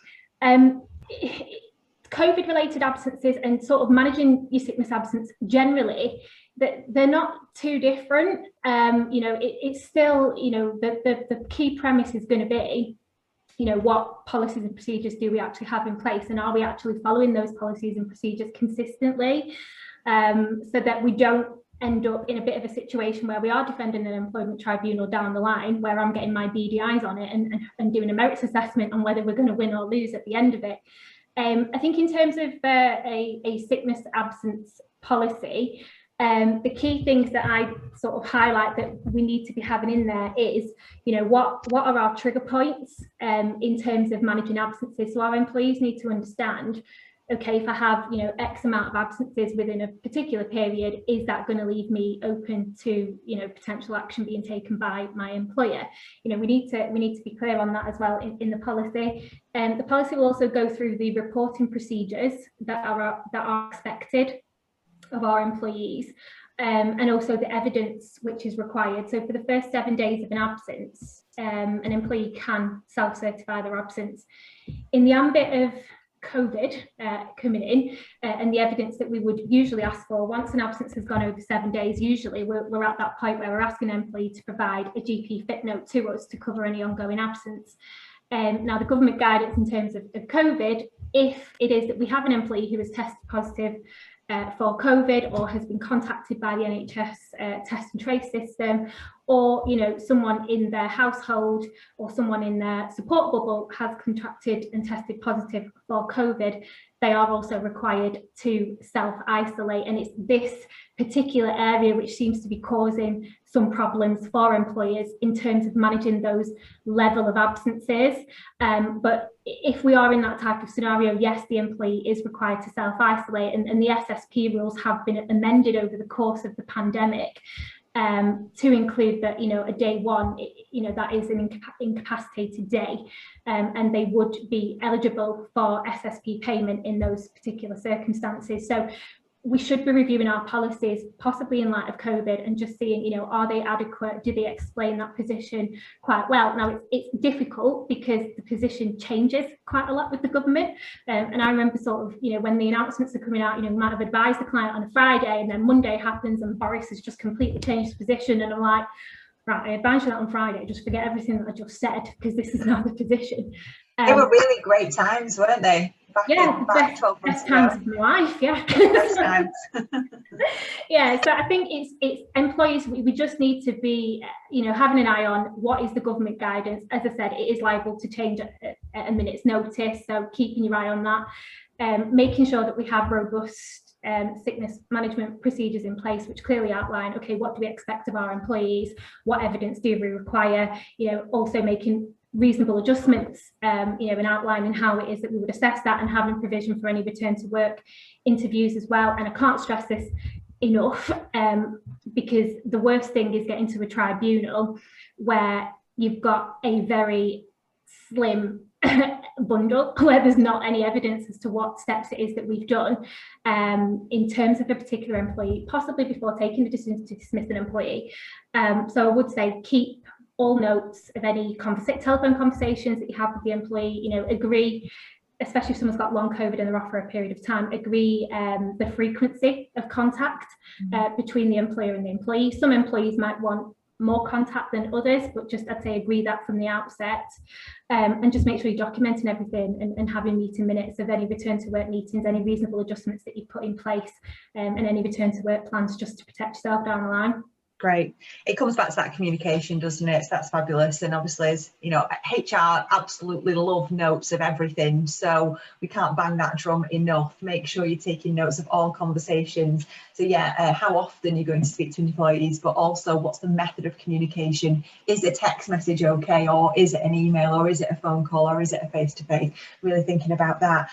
COVID related absences and sort of managing your sickness absence generally, that they're not too different. It's still, the key premise is going to be, what policies and procedures do we actually have in place, and are we actually following those policies and procedures consistently, so that we don't end up in a bit of a situation where we are defending an employment tribunal down the line, where I'm getting my BDIs on it and doing a merits assessment on whether we're going to win or lose at the end of it. I think in terms of a sickness absence policy, the key things that I sort of highlight that we need to be having in there is, what are our trigger points in terms of managing absences. So our employees need to understand, okay, if I have, X amount of absences within a particular period, is that going to leave me open to, potential action being taken by my employer? We need to be clear on that as well in the policy. And the policy will also go through the reporting procedures that are expected of our employees, and also the evidence which is required. So for the first 7 days of an absence, an employee can self-certify their absence. In the ambit of COVID coming in, and the evidence that we would usually ask for once an absence has gone over 7 days, usually we're at that point where we're asking an employee to provide a GP fit note to us to cover any ongoing absence. Now the government guidance in terms of COVID, if it is that we have an employee who has tested positive for COVID, or has been contacted by the NHS test and trace system, or someone in their household or someone in their support bubble has contracted and tested positive for COVID, they are also required to self-isolate. And it's this particular area which seems to be causing some problems for employers in terms of managing those level of absences. But if we are in that type of scenario, yes, the employee is required to self-isolate, and the SSP rules have been amended over the course of the pandemic to include that, a day one, that is an incapacitated day, and they would be eligible for SSP payment in those particular circumstances. So we should be reviewing our policies, possibly in light of COVID, and just seeing, are they adequate? Do they explain that position quite well? Now, it's difficult because the position changes quite a lot with the government. And I remember sort of, when the announcements are coming out, we might have advised the client on a Friday, and then Monday happens and Boris has just completely changed his position. And I'm like, right, I advised you that on Friday, just forget everything that I just said, because this is now the position. They were really great times, weren't they? Back 12 months best times of my life, yeah. Best times. Yeah, so I think it's employees, we just need to be, having an eye on what is the government guidance. As I said, it is liable to change at a minute's notice, so keeping your eye on that, making sure that we have robust sickness management procedures in place, which clearly outline, okay, what do we expect of our employees, what evidence do we require, also making reasonable adjustments, and outlining how it is that we would assess that, and having provision for any return to work interviews as well. And I can't stress this enough, because the worst thing is getting to a tribunal where you've got a very slim bundle where there's not any evidence as to what steps it is that we've done in terms of a particular employee, possibly before taking the decision to dismiss an employee. So I would say keep all notes of any telephone conversations that you have with the employee, agree, especially if someone's got long COVID and they're off for a period of time, agree the frequency of contact between the employer and the employee. Some employees might want more contact than others, but just I'd say agree that from the outset, and just make sure you're documenting everything and having meeting minutes of any return to work meetings, any reasonable adjustments that you put in place, and any return to work plans just to protect yourself down the line. Great. It comes back to that communication, doesn't it? So that's fabulous. And obviously, as you know, HR absolutely love notes of everything. So we can't bang that drum enough. Make sure you're taking notes of all conversations. So yeah, how often you're going to speak to employees, but also what's the method of communication? Is a text message okay? Or is it an email? Or is it a phone call? Or is it a face-to-face? Really thinking about that.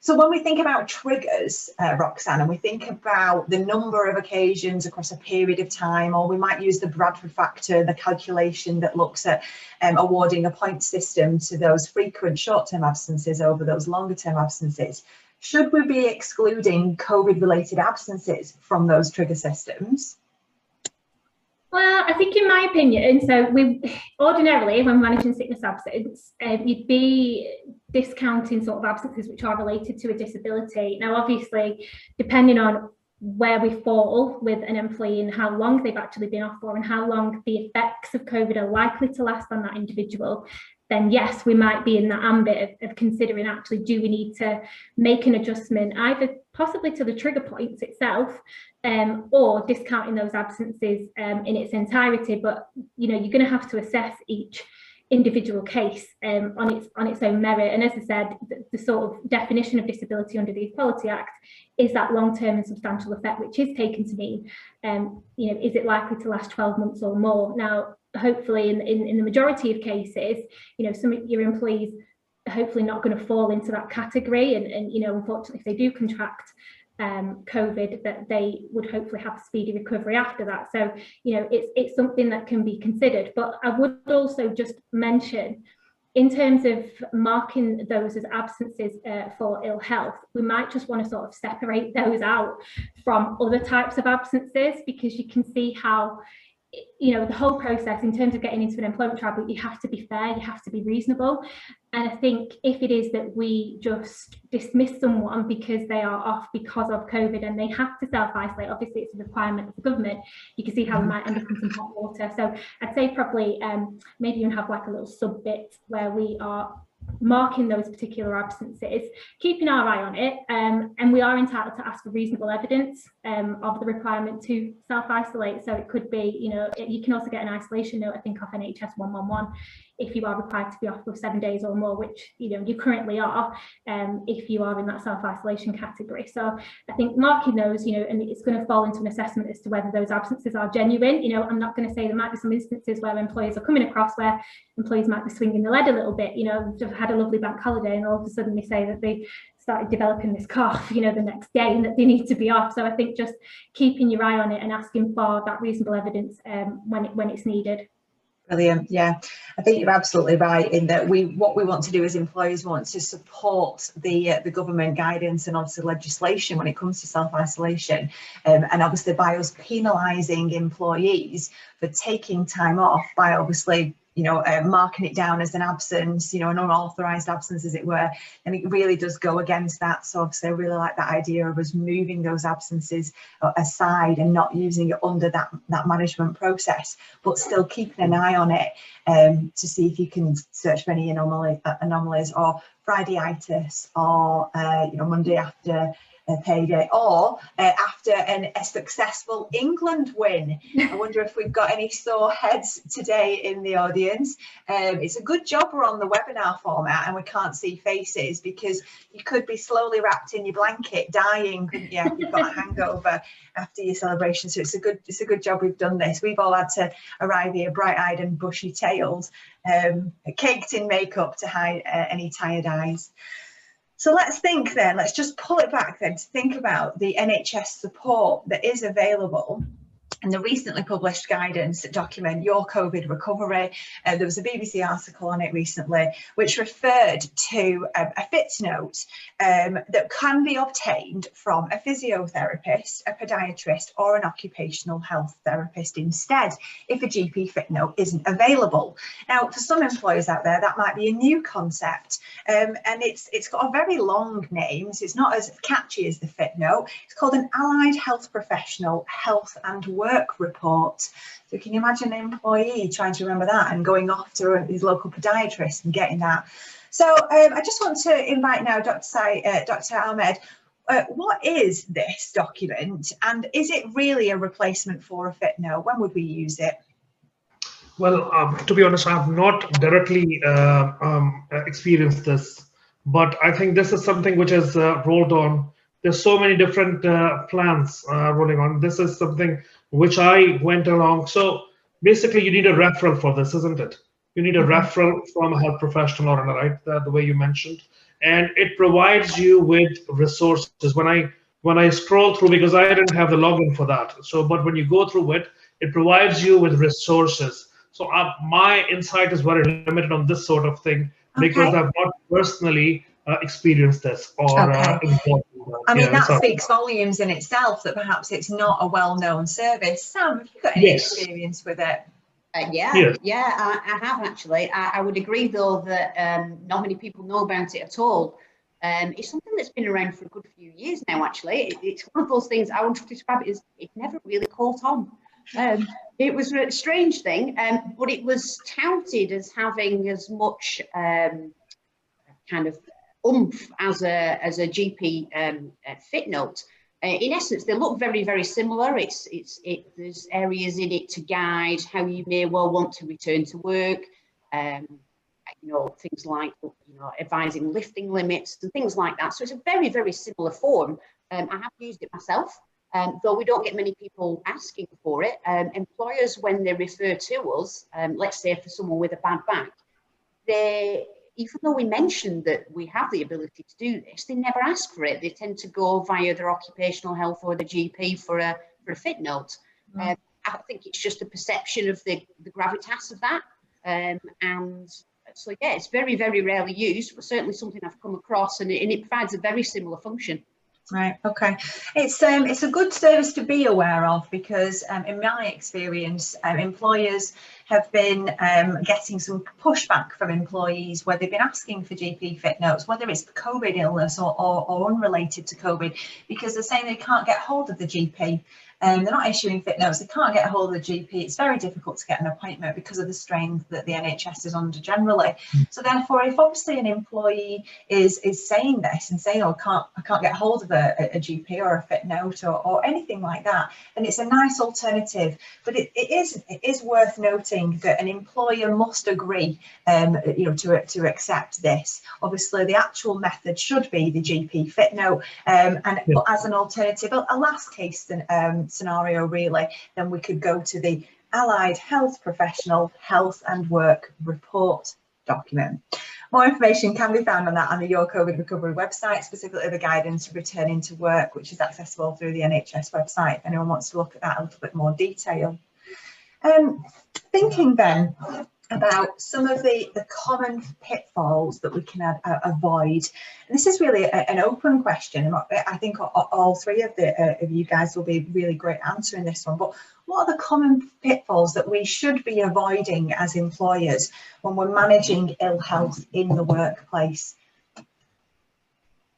So when we think about triggers, Roxanne, and we think about the number of occasions across a period of time, or we might use the Bradford factor, the calculation that looks at awarding a point system to those frequent short-term absences over those longer-term absences, should we be excluding COVID-related absences from those trigger systems? Well, I think in my opinion, so we ordinarily, when managing sickness absence, you'd be discounting sort of absences which are related to a disability. Now, obviously, depending on where we fall with an employee and how long they've actually been off for and how long the effects of COVID are likely to last on that individual, then yes, we might be in that ambit of considering actually, do we need to make an adjustment either possibly to the trigger points itself, or discounting those absences in its entirety. But you know, you're going to have to assess each individual case on its own merit. And as I said, the sort of definition of disability under the Equality Act is that long-term and substantial effect, which is taken to mean, you know, is it likely to last 12 months or more? Now, hopefully, in the majority of cases, you know, some of your employees are hopefully not going to fall into that category, and you know, unfortunately, if they do contract COVID, that they would hopefully have a speedy recovery after that. So, you know, it's something that can be considered. But I would also just mention, in terms of marking those as absences for ill health, we might just want to sort of separate those out from other types of absences, because you can see how, you know, the whole process in terms of getting into an employment tribunal, you have to be fair, you have to be reasonable. And I think if it is that we just dismiss someone because they are off because of COVID and they have to self-isolate, obviously it's a requirement of the government, you can see how we might end up in some hot water. So I'd say probably maybe even have like a little sub bit where we are marking those particular absences, keeping our eye on it, and we are entitled to ask for reasonable evidence of the requirement to self-isolate. So it could be, you know, you can also get an isolation note, I think, off Nhs 111 if you are required to be off for 7 days or more, which, you know, you currently are, if you are in that self-isolation category. So I think marking those, you know, and it's going to fall into an assessment as to whether those absences are genuine. You know, I'm not going to say there might be some instances where employers are coming across where employees might be swinging the lead a little bit. You know, they've had a lovely bank holiday and all of a sudden they say that they started developing this cough, you know, the next day, and that they need to be off. So I think just keeping your eye on it and asking for that reasonable evidence when it's needed. Brilliant. Yeah, I think you're absolutely right in that what we want to do as employers want to support the government guidance and obviously legislation when it comes to self-isolation, and obviously by us penalising employees for taking time off by obviously, you know, marking it down as an absence, you know, an unauthorised absence, as it were, and it really does go against that. So obviously I really like that idea of us moving those absences aside and not using it under that management process, but still keeping an eye on it to see if you can search for any anomalies or Fridayitis, or you know, Monday after payday, or after a successful England win. I wonder if we've got any sore heads today in the audience. It's a good job we're on the webinar format and we can't see faces, because you could be slowly wrapped in your blanket dying, couldn't you? You've got a hangover after your celebration. So it's a good job we've done this. We've all had to arrive here bright-eyed and bushy-tailed, caked in makeup to hide any tired eyes. So let's think then, let's just pull it back then to think about the NHS support that is available and the recently published guidance that document your COVID recovery. There was a BBC article on it recently which referred to a fit note that can be obtained from a physiotherapist, a podiatrist, or an occupational health therapist instead, if a GP fit note isn't available. Now, for some employers out there, that might be a new concept, and it's got a very long name, so it's not as catchy as the fit note. It's called an Allied Health Professional Health and Work work report. So can you imagine an employee trying to remember that and going off to his local podiatrist and getting that? So I just want to invite now Dr. Ahmed. What is this document, and is it really a replacement for a fit note? When would we use it? Well, to be honest, I've not directly experienced this, but I think this is something which has rolled on. There's so many different plans rolling on. This is something which I went along. So basically, you need a referral for this, isn't it? You need a referral from a health professional, or right? The way you mentioned, and it provides you with resources. When I scroll through, because I didn't have the login for that. So, but when you go through it, it provides you with resources. So my insight is very limited on this sort of thing because I've not personally experienced this or involved in that. I mean, that speaks volumes in itself, that perhaps it's not a well-known service. Sam, have you got any experience with it? Yeah, I have actually. I would agree though that not many people know about it at all. It's something that's been around for a good few years now, actually. It's one of those things I would describe it as it never really caught on. It was a strange thing, but it was touted as having as much kind of oomph as a GP fit note. In essence, they look very, very similar. There's areas in it to guide how you may well want to return to work. Things like advising lifting limits and things like that. So it's a very, very similar form. I have used it myself. Though we don't get many people asking for it, employers, when they refer to us, let's say for someone with a bad back, even though we mention that we have the ability to do this, they never ask for it. They tend to go via their occupational health or the GP for a fit note. I think it's just a perception of the gravitas of that. And so, yeah, it's very, very rarely used, but certainly something I've come across, and it provides a very similar function. Right. Okay. It's a good service to be aware of because in my experience, employers have been getting some pushback from employees where they've been asking for GP fit notes, whether it's COVID illness or unrelated to COVID, because they're saying they can't get hold of the GP. They're not issuing fit notes. They can't get hold of the GP. It's very difficult to get an appointment because of the strain that the NHS is under generally. So therefore, if obviously an employee is saying this and saying, "Oh, I can't get hold of a GP or a fit note or anything like that," then it's a nice alternative. But it is worth noting that an employer must agree, to accept this. Obviously, the actual method should be the GP fit note, but as an alternative, a last case scenario really, then we could go to the Allied Health Professional Health and Work Report document. More information can be found on that on the Your COVID Recovery website, specifically the guidance for returning to work, which is accessible through the NHS website if anyone wants to look at that in a little bit more detail. Thinking then about some of the common pitfalls that we can avoid. And this is really an open question, and I think all three of you guys will be really great answering this one. But what are the common pitfalls that we should be avoiding as employers when we're managing ill health in the workplace?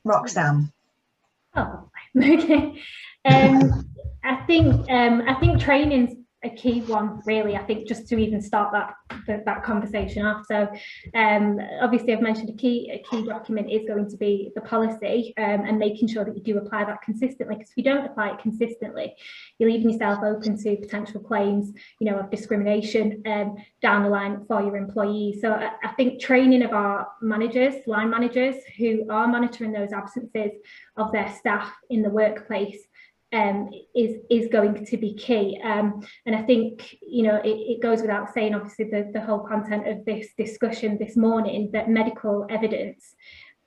Roxanne. Oh, okay. I think training's a key one, really. I think just to even start that conversation off. So obviously I've mentioned a key document is going to be the policy, and making sure that you do apply that consistently, because if you don't apply it consistently, you're leaving yourself open to potential claims, of discrimination down the line for your employees. So I think training of our managers, line managers, who are monitoring those absences of their staff in the workplace is going to be key, and I think it goes without saying, obviously the whole content of this discussion this morning, that medical evidence,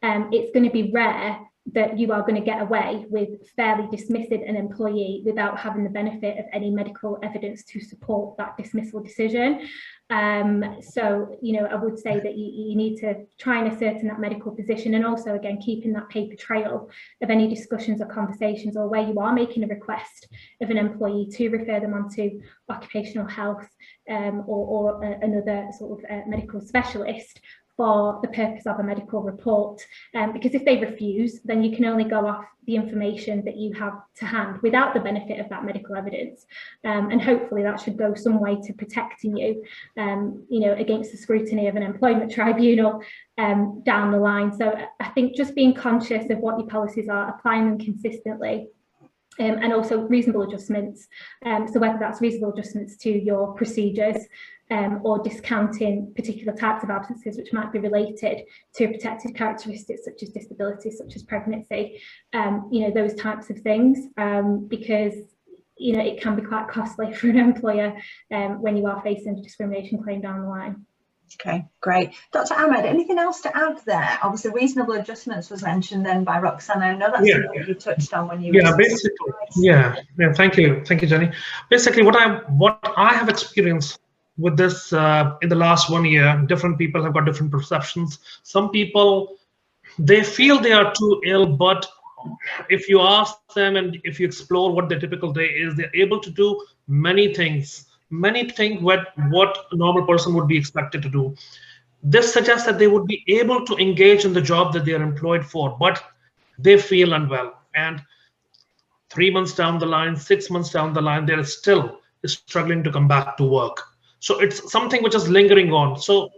it's going to be rare that you are going to get away with fairly dismissing an employee without having the benefit of any medical evidence to support that dismissal decision. So, I would say that you need to try and ascertain that medical position, and also, again, keeping that paper trail of any discussions or conversations, or where you are making a request of an employee to refer them onto occupational health or another sort of medical specialist for the purpose of a medical report, because if they refuse, then you can only go off the information that you have to hand without the benefit of that medical evidence, and hopefully that should go some way to protecting you, you know, against the scrutiny of an employment tribunal down the line. So I think just being conscious of what your policies are, applying them consistently, and also reasonable adjustments. So whether that's reasonable adjustments to your procedures, or discounting particular types of absences which might be related to protected characteristics such as disability, such as pregnancy, you know, those types of things, because, you know, it can be quite costly for an employer when you are facing a discrimination claim down the line. Okay, great. Dr. Ahmed, anything else to add there? Obviously, reasonable adjustments was mentioned then by Roxanne. I know that's something that you touched on when you were basically, thank you, Jenny. Basically, what I have experienced with this in the last 1 year, different people have got different perceptions. Some people, they feel they are too ill, but if you ask them and if you explore what their typical day is, they're able to do many things what a normal person would be expected to do. This suggests that they would be able to engage in the job that they are employed for, but they feel unwell. And 3 months down the line, 6 months down the line, they're still struggling to come back to work. So it's something which is lingering on. So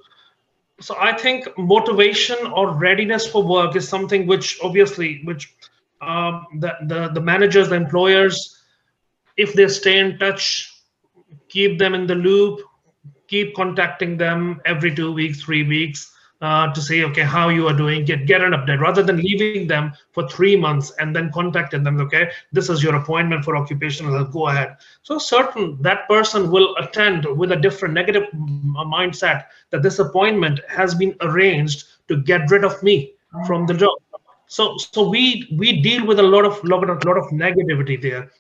I think motivation or readiness for work is something which obviously, the managers, the employers, if they stay in touch, keep them in the loop, keep contacting them every 2 weeks, 3 weeks to say, okay, how you are doing, get an update, rather than leaving them for 3 months and then contacting them, okay, this is your appointment for occupational health, go ahead. So certain that person will attend with a different negative mindset that this appointment has been arranged to get rid of me from the job. So we deal with a lot of negativity there,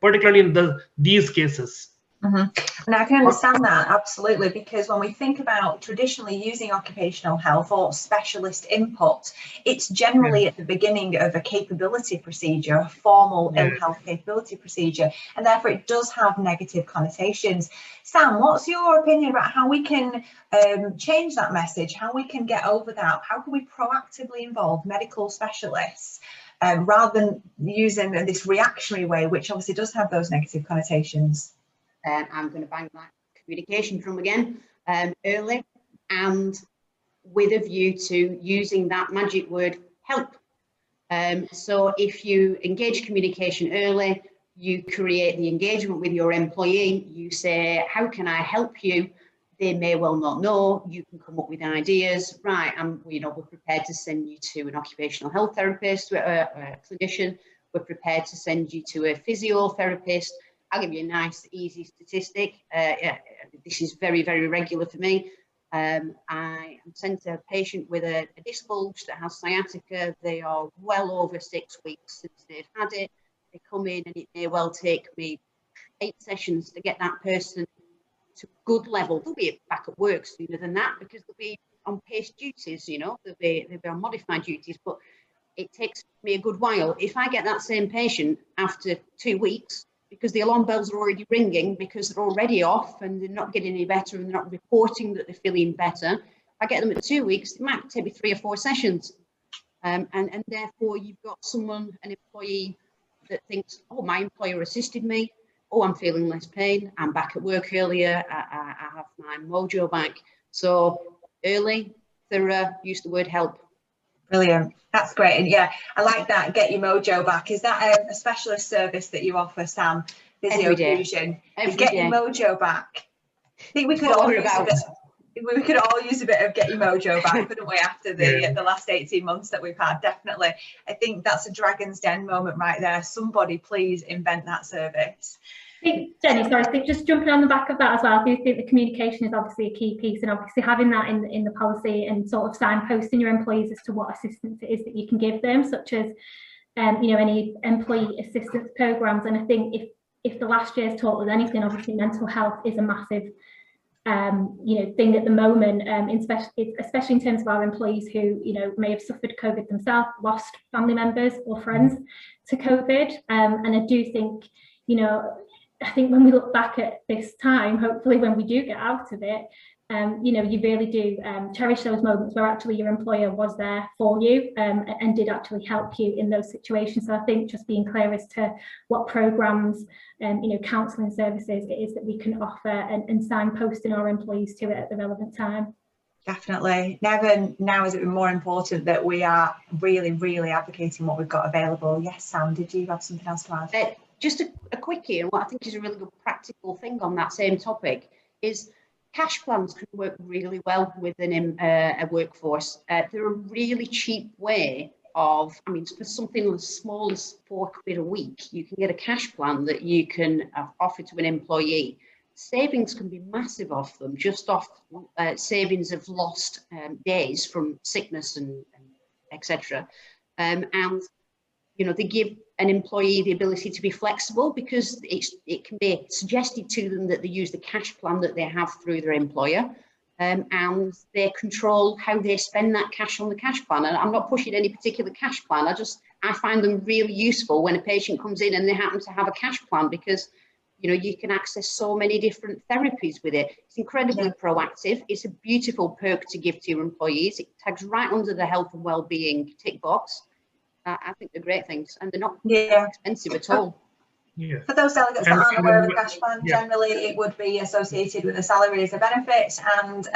particularly in these cases. And I can understand that absolutely, because when we think about traditionally using occupational health or specialist input, it's generally at the beginning of a capability procedure, a formal ill health capability procedure, and therefore it does have negative connotations. Sam, what's your opinion about how we can change that message, how we can get over that, how can we proactively involve medical specialists rather than using this reactionary way, which obviously does have those negative connotations? I'm going to bang that communication drum again, early and with a view to using that magic word help. So if you engage communication early, you create the engagement with your employee, you say, how can I help you? They may well not know, you can come up with ideas, right, we're prepared to send you to an occupational health therapist, a clinician, we're prepared to send you to a physiotherapist. I'll give you a nice, easy statistic. This is very, very regular for me. I am sent a patient with a disc bulge that has sciatica. They are well over 6 weeks since they've had it. They come in and it may well take me 8 sessions to get that person to a good level. They'll be back at work sooner than that because they'll be on paced duties, they'll be on modified duties, but it takes me a good while. If I get that same patient after 2 weeks, because the alarm bells are already ringing, because they're already off and they're not getting any better and they're not reporting that they're feeling better, I get them at 2 weeks, it might take me 3 or 4 sessions. And therefore you've got an employee that thinks, oh, my employer assisted me, oh, I'm feeling less pain, I'm back at work earlier, I have my mojo back. So early, thorough, use the word help. Brilliant. That's great. And yeah, I like that. Get your mojo back. Is that a specialist service that you offer, Sam? Physiofusion. Get your mojo back. I think we could all use a bit. We could all use a bit of get your mojo back, couldn't we? After the last 18 months that we've had, definitely. I think that's a Dragon's Den moment right there. Somebody please invent that service. I think, Jenny, sorry, I think just jumping on the back of that as well, I do think the communication is obviously a key piece, and obviously having that in the policy and sort of signposting your employees as to what assistance it is that you can give them, such as any employee assistance programs. And I think if the last year's taught us anything, obviously mental health is a massive thing at the moment, especially in terms of our employees who may have suffered COVID themselves, lost family members or friends to COVID, and I do think I think when we look back at this time, hopefully when we do get out of it, you know, you really do cherish those moments where actually your employer was there for you and did actually help you in those situations. So I think just being clear as to what programs and you know, counselling services it is that we can offer and signposting our employees to it at the relevant time. Definitely. Never now has it been more important that we are really advocating what we've got available. Yes, Sam, did you have something else to add? Just a quickie, and what I think is a really good practical thing on that same topic is cash plans can work really well within a workforce. They're a really cheap way of, I mean, for something as small as £4 a week, you can get a cash plan that you can offer to an employee. Savings can be massive off them, just off savings of lost days from sickness and etc. And you know, they give an employee the ability to be flexible because it can be suggested to them that they use the cash plan that they have through their employer, and they control how they spend that cash on the cash plan. And I'm not pushing any particular cash plan. I find them really useful when a patient comes in and they happen to have a cash plan, because you know, you can access so many different therapies with it. It's incredibly proactive. It's a beautiful perk to give to your employees. It tags right under the health and well-being tick box. I think they're great things, and they're not expensive at all. Yeah. For those delegates that aren't aware of the cash plan, generally it would be associated with a salary as a benefit, and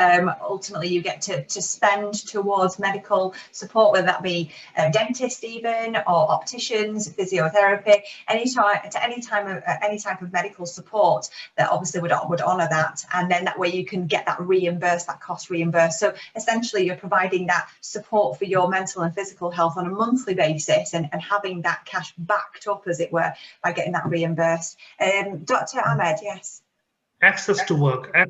ultimately you get to spend towards medical support, whether that be a dentist even, or opticians, physiotherapy, any type of medical support that obviously would honour that, and then that way you can get that reimbursed, that cost reimbursed. So essentially you're providing that support for your mental and physical health on a monthly basis, and having that cash backed up, as it were, by getting that reimbursed. Dr. Ahmed, yes. Access to work. I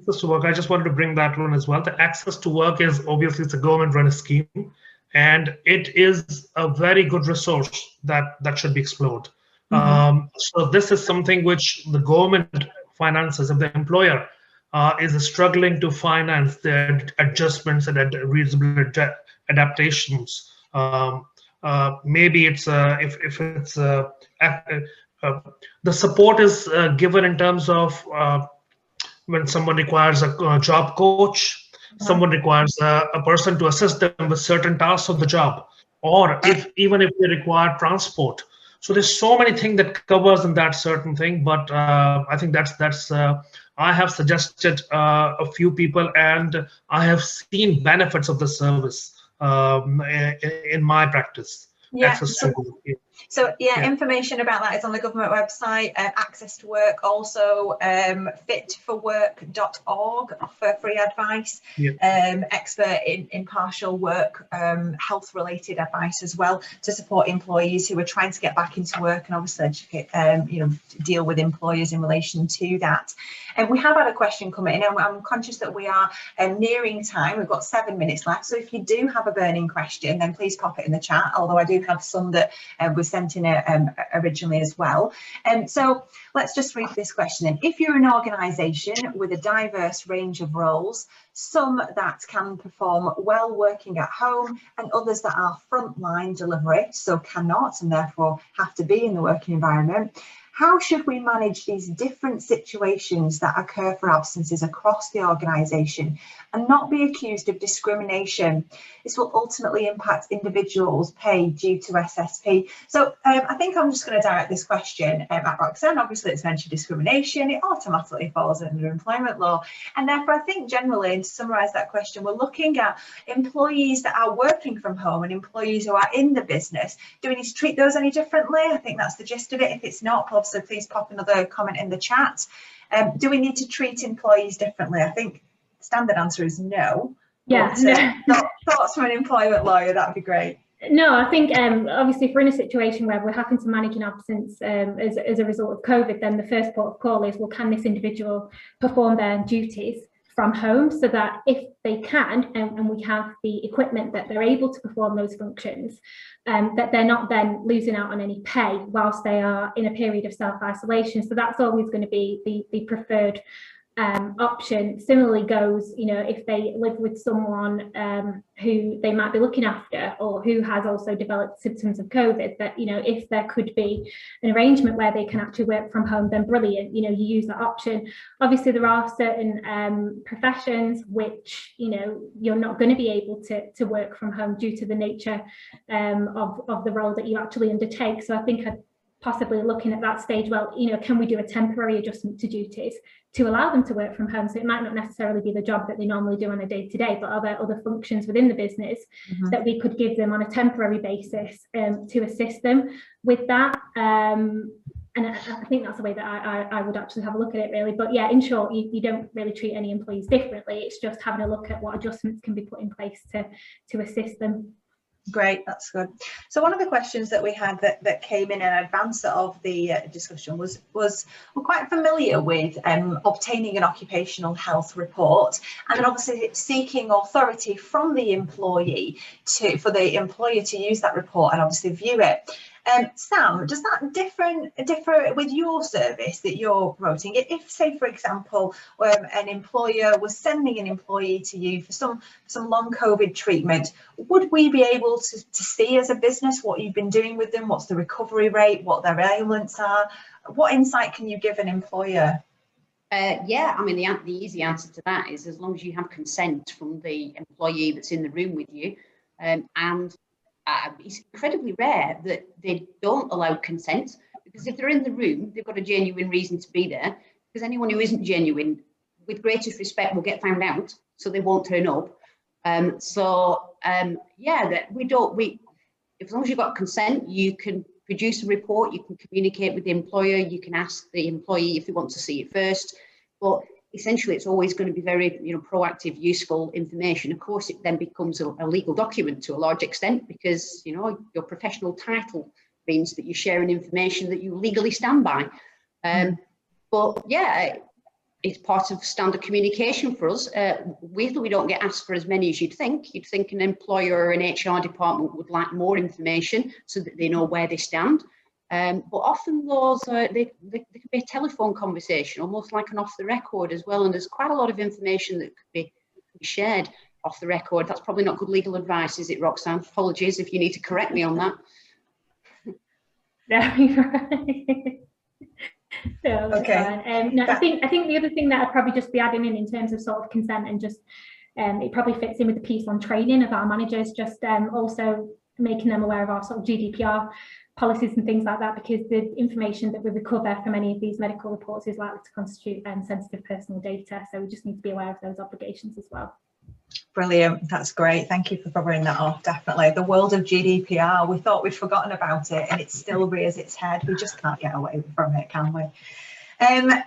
just wanted to bring that one as well. The access to work is obviously, it's a government-run scheme, and it is a very good resource that should be explored. So this is something which the government finances, if the employer is struggling to finance the adjustments and reasonable adaptations. Maybe it's if it's the support is given in terms of when someone requires a job coach, someone requires a person to assist them with certain tasks of the job, or even if they require transport. So there's so many things that covers in that certain thing, but I think that's I have suggested a few people, and I have seen benefits of the service in my practice. Information about that is on the government website. Access to work, also fitforwork.org for free advice, expert in impartial work, health related advice as well, to support employees who are trying to get back into work, and obviously educate, deal with employers in relation to that. And we have had a question come in, and I'm conscious that we are nearing time. We've got 7 minutes left, so if you do have a burning question, then please pop it in the chat, although I do have some that was sent in originally as well. So let's just read this question in. If you're an organisation with a diverse range of roles, some that can perform well working at home and others that are frontline delivery, so cannot and therefore have to be in the working environment, how should we manage these different situations that occur for absences across the organisation and not be accused of discrimination? This will ultimately impact individuals' pay due to SSP. So I think I'm just going to direct this question at Roxanne. Obviously, it's mentioned discrimination. It automatically falls under employment law. And therefore, I think generally, and to summarise that question, we're looking at employees that are working from home and employees who are in the business. Do we need to treat those any differently? I think that's the gist of it. If it's not, so please pop another comment in the chat. Do we need to treat employees differently? I think the standard answer is no. Yeah. Thoughts from an employment lawyer, that'd be great. No, I think obviously if we're in a situation where we're having to manage an absence as a result of COVID, then the first port of call is, well, can this individual perform their duties from home, so that if they can, and we have the equipment that they're able to perform those functions, that they're not then losing out on any pay whilst they are in a period of self-isolation. So that's always going to be the preferred option similarly goes, you know, if they live with someone who they might be looking after or who has also developed symptoms of COVID, that, you know, if there could be an arrangement where they can actually work from home, then brilliant, you know, you use that option. Obviously, there are certain professions which, you know, you're not going to be able to work from home due to the nature of the role that you actually undertake. So I think possibly looking at that stage, well, you know, can we do a temporary adjustment to duties to allow them to work from home? So it might not necessarily be the job that they normally do on a day-to-day, but are there other functions within the business that we could give them on a temporary basis to assist them with that? And I think that's the way that I would actually have a look at it, really. But yeah, in short, you don't really treat any employees differently. It's just having a look at what adjustments can be put in place to assist them. Great, that's good. So one of the questions that we had that came in advance of the discussion was we're quite familiar with obtaining an occupational health report, and then obviously seeking authority from the employee for the employer to use that report and obviously view it. Sam, does that differ with your service that you're promoting? If, say, for example, an employer was sending an employee to you for some long COVID treatment, would we be able to see as a business what you've been doing with them? What's the recovery rate? What their ailments are? What insight can you give an employer? Yeah, I mean, the easy answer to that is as long as you have consent from the employee that's in the room with you, and it's incredibly rare that they don't allow consent, because if they're in the room, they've got a genuine reason to be there, because anyone who isn't genuine, with greatest respect, will get found out, so they won't turn up. Yeah, that as long as you've got consent, you can produce a report, you can communicate with the employer, you can ask the employee if they want to see it first, but essentially it's always going to be very, you know, proactive, useful information. Of course, it then becomes a legal document to a large extent, because, you know, your professional title means that you're sharing information that you legally stand by. But yeah, it's part of standard communication for us. Weirdly, we don't get asked for as many as you'd think. You'd think an employer or an HR department would like more information so that they know where they stand. But often those they can be a telephone conversation, almost like an off the record as well. And there's quite a lot of information that could be shared off the record. That's probably not good legal advice, is it, Roxanne? Apologies if you need to correct me on that. No, okay. No, I think the other thing that I'd probably just be adding in terms of sort of consent, and just it probably fits in with the piece on training of our managers, just also making them aware of our sort of GDPR policies and things like that, because the information that we recover from any of these medical reports is likely to constitute sensitive personal data. So we just need to be aware of those obligations as well. Brilliant, that's great. Thank you for covering that off. Definitely, the world of GDPR, we thought we'd forgotten about it, and it still rears its head. We just can't get away from it, can we?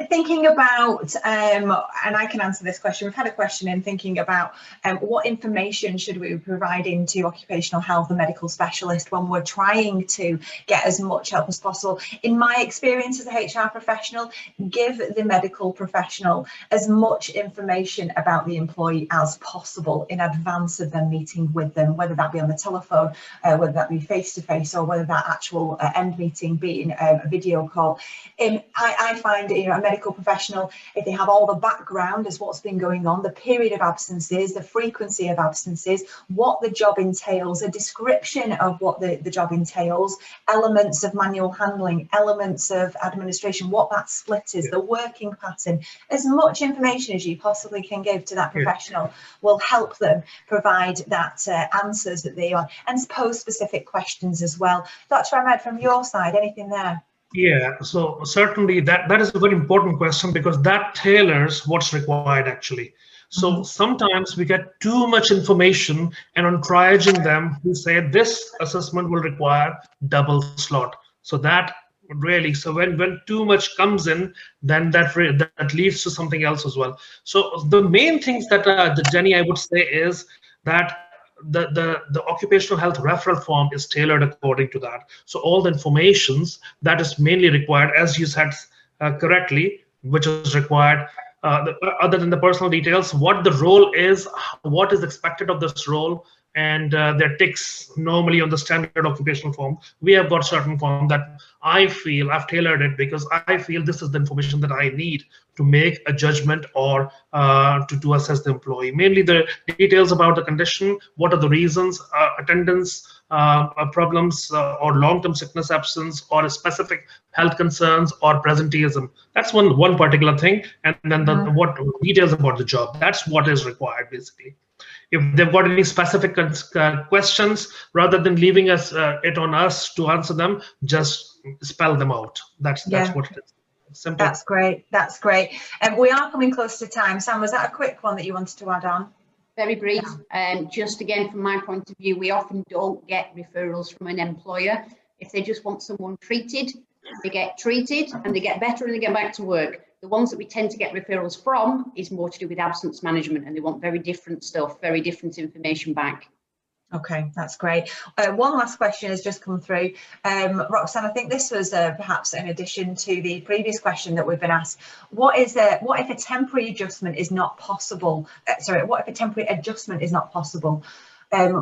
Thinking about, and I can answer this question, we've had a question in thinking about what information should we be providing to occupational health and medical specialists when we're trying to get as much help as possible. In my experience as a HR professional, give the medical professional as much information about the employee as possible in advance of them meeting with them, whether that be on the telephone, whether that be face-to-face, or whether that actual end meeting being a video call. I find, you know, a medical professional, if they have all the background as what's been going on, the period of absences, the frequency of absences, what the job entails, a description of what the job entails, elements of manual handling, elements of administration, what that split is, the working pattern, as much information as you possibly can give to that professional will help them provide that answers that they want, and pose specific questions as well. Dr. Ahmed, from your side, anything there? Yeah, so certainly that is a very important question, because that tailors what's required actually. So sometimes we get too much information, and on triaging them, we say this assessment will require double slot. So that really, so when too much comes in, then that leads to something else as well. So the main things that Jenny, I would say, is that the occupational health referral form is tailored according to that. So all the informations that is mainly required, as you said correctly, which is required, other than the personal details, what the role is, what is expected of this role, and there are ticks normally on the standard occupational form. We have got certain form that I feel I've tailored it because I feel this is the information that I need to make a judgment or to assess the employee. Mainly the details about the condition, what are the reasons, attendance problems, or long-term sickness absence, or specific health concerns, or presenteeism. That's one particular thing, and then what details about the job. That's what is required basically. If they've got any specific questions, rather than leaving it on us to answer them, just spell them out. That's what it is. Simple. That's great. That's great. And we are coming close to time. Sam, was that a quick one that you wanted to add on? Very brief. Just again, from my point of view, we often don't get referrals from an employer. If they just want someone treated, they get treated and they get better and they get back to work. The ones that we tend to get referrals from is more to do with absence management, and they want very different stuff, very different information back. Okay, that's great. One last question has just come through. Roxanne, I think this was perhaps in addition to the previous question that we've been asked. What if a temporary adjustment is not possible? What if a temporary adjustment is not possible?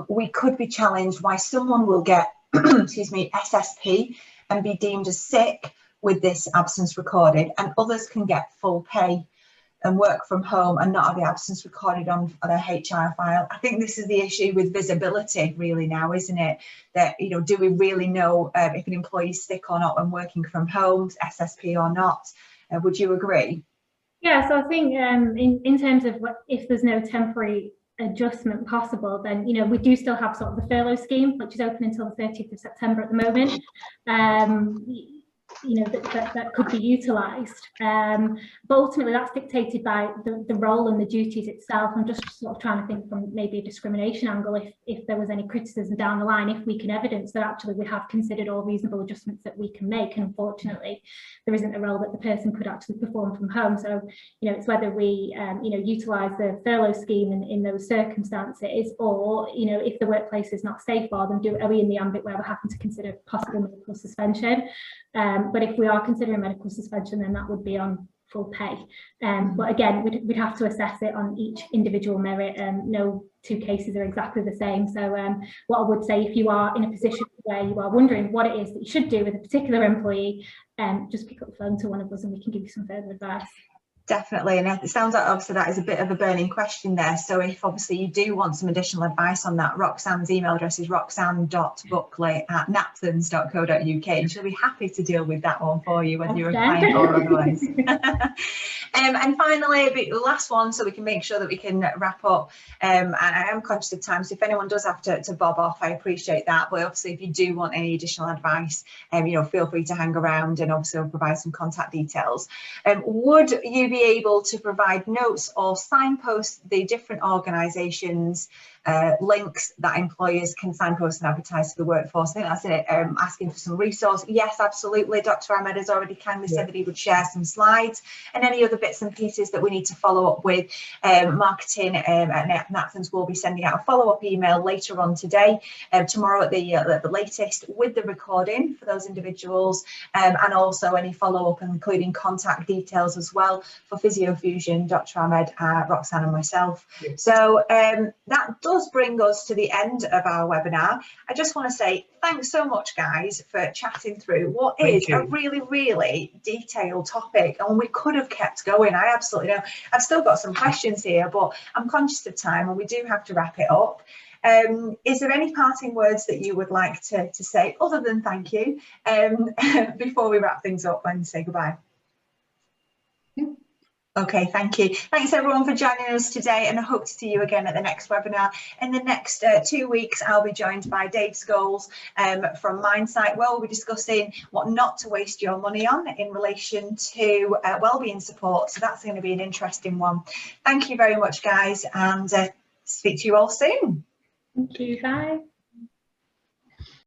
We could be challenged why someone will get, excuse me, SSP and be deemed as sick with this absence recorded, and others can get full pay and work from home and not have the absence recorded on their HR file. I think this is the issue with visibility really now, isn't it? That, you know, do we really know if an employee is sick or not when working from home, SSP or not? Would you agree? Yeah, so I think in terms of if there's no temporary adjustment possible, then, you know, we do still have sort of the furlough scheme, which is open until the 30th of September at the moment. You know, that could be utilised, but ultimately that's dictated by the role and the duties itself. I'm just sort of trying to think from maybe a discrimination angle, if there was any criticism down the line, if we can evidence that actually we have considered all reasonable adjustments that we can make, and unfortunately there isn't a role that the person could actually perform from home. So, you know, it's whether we you know, utilise the furlough scheme in those circumstances, or, you know, if the workplace is not safe for them, are we in the ambit where we're having to consider possible medical suspension? But if we are considering medical suspension, then that would be on full pay. But again, we'd have to assess it on each individual merit. No two cases are exactly the same. So what I would say, if you are in a position where you are wondering what it is that you should do with a particular employee, just pick up the phone to one of us and we can give you some further advice. Definitely, and it sounds like obviously that is a bit of a burning question there. So if obviously you do want some additional advice on that, Roxanne's email address is roxanne.buckley@napthins.co.uk, and she'll be happy to deal with that one for you, whether you're a client or otherwise. And finally, the last one, so we can make sure that we can wrap up. And I am conscious of time, so if anyone does have to bob off, I appreciate that. But obviously, if you do want any additional advice, you know, feel free to hang around, and obviously I'll provide some contact details. Would you be able to provide notes or signpost the different organisations, links that employers can signpost and advertise to the workforce? I think that's it. Asking for some resource. Yes, absolutely. Dr. Ahmed has already kindly said that he would share some slides, and any other bits and pieces that we need to follow up with. Marketing at Napthins will be sending out a follow-up email later on today, tomorrow at the latest, with the recording for those individuals, and also any follow-up, including contact details as well for Physiofusion, Dr. Ahmed, Roxanne and myself. So that does bring us to the end of our webinar. I just want to say thanks so much, guys, for chatting through what is a really, really detailed topic, and we could have kept going. I absolutely know. I've still got some questions here, but I'm conscious of time and we do have to wrap it up. Is there any parting words that you would like to say other than thank you before we wrap things up and say goodbye? Okay, thank you. Thanks everyone for joining us today, and I hope to see you again at the next webinar. In the next 2 weeks, I'll be joined by Dave Scholes from Mindsight, where we'll be discussing what not to waste your money on in relation to wellbeing support. So that's going to be an interesting one. Thank you very much, guys, and speak to you all soon. Thank you. Bye.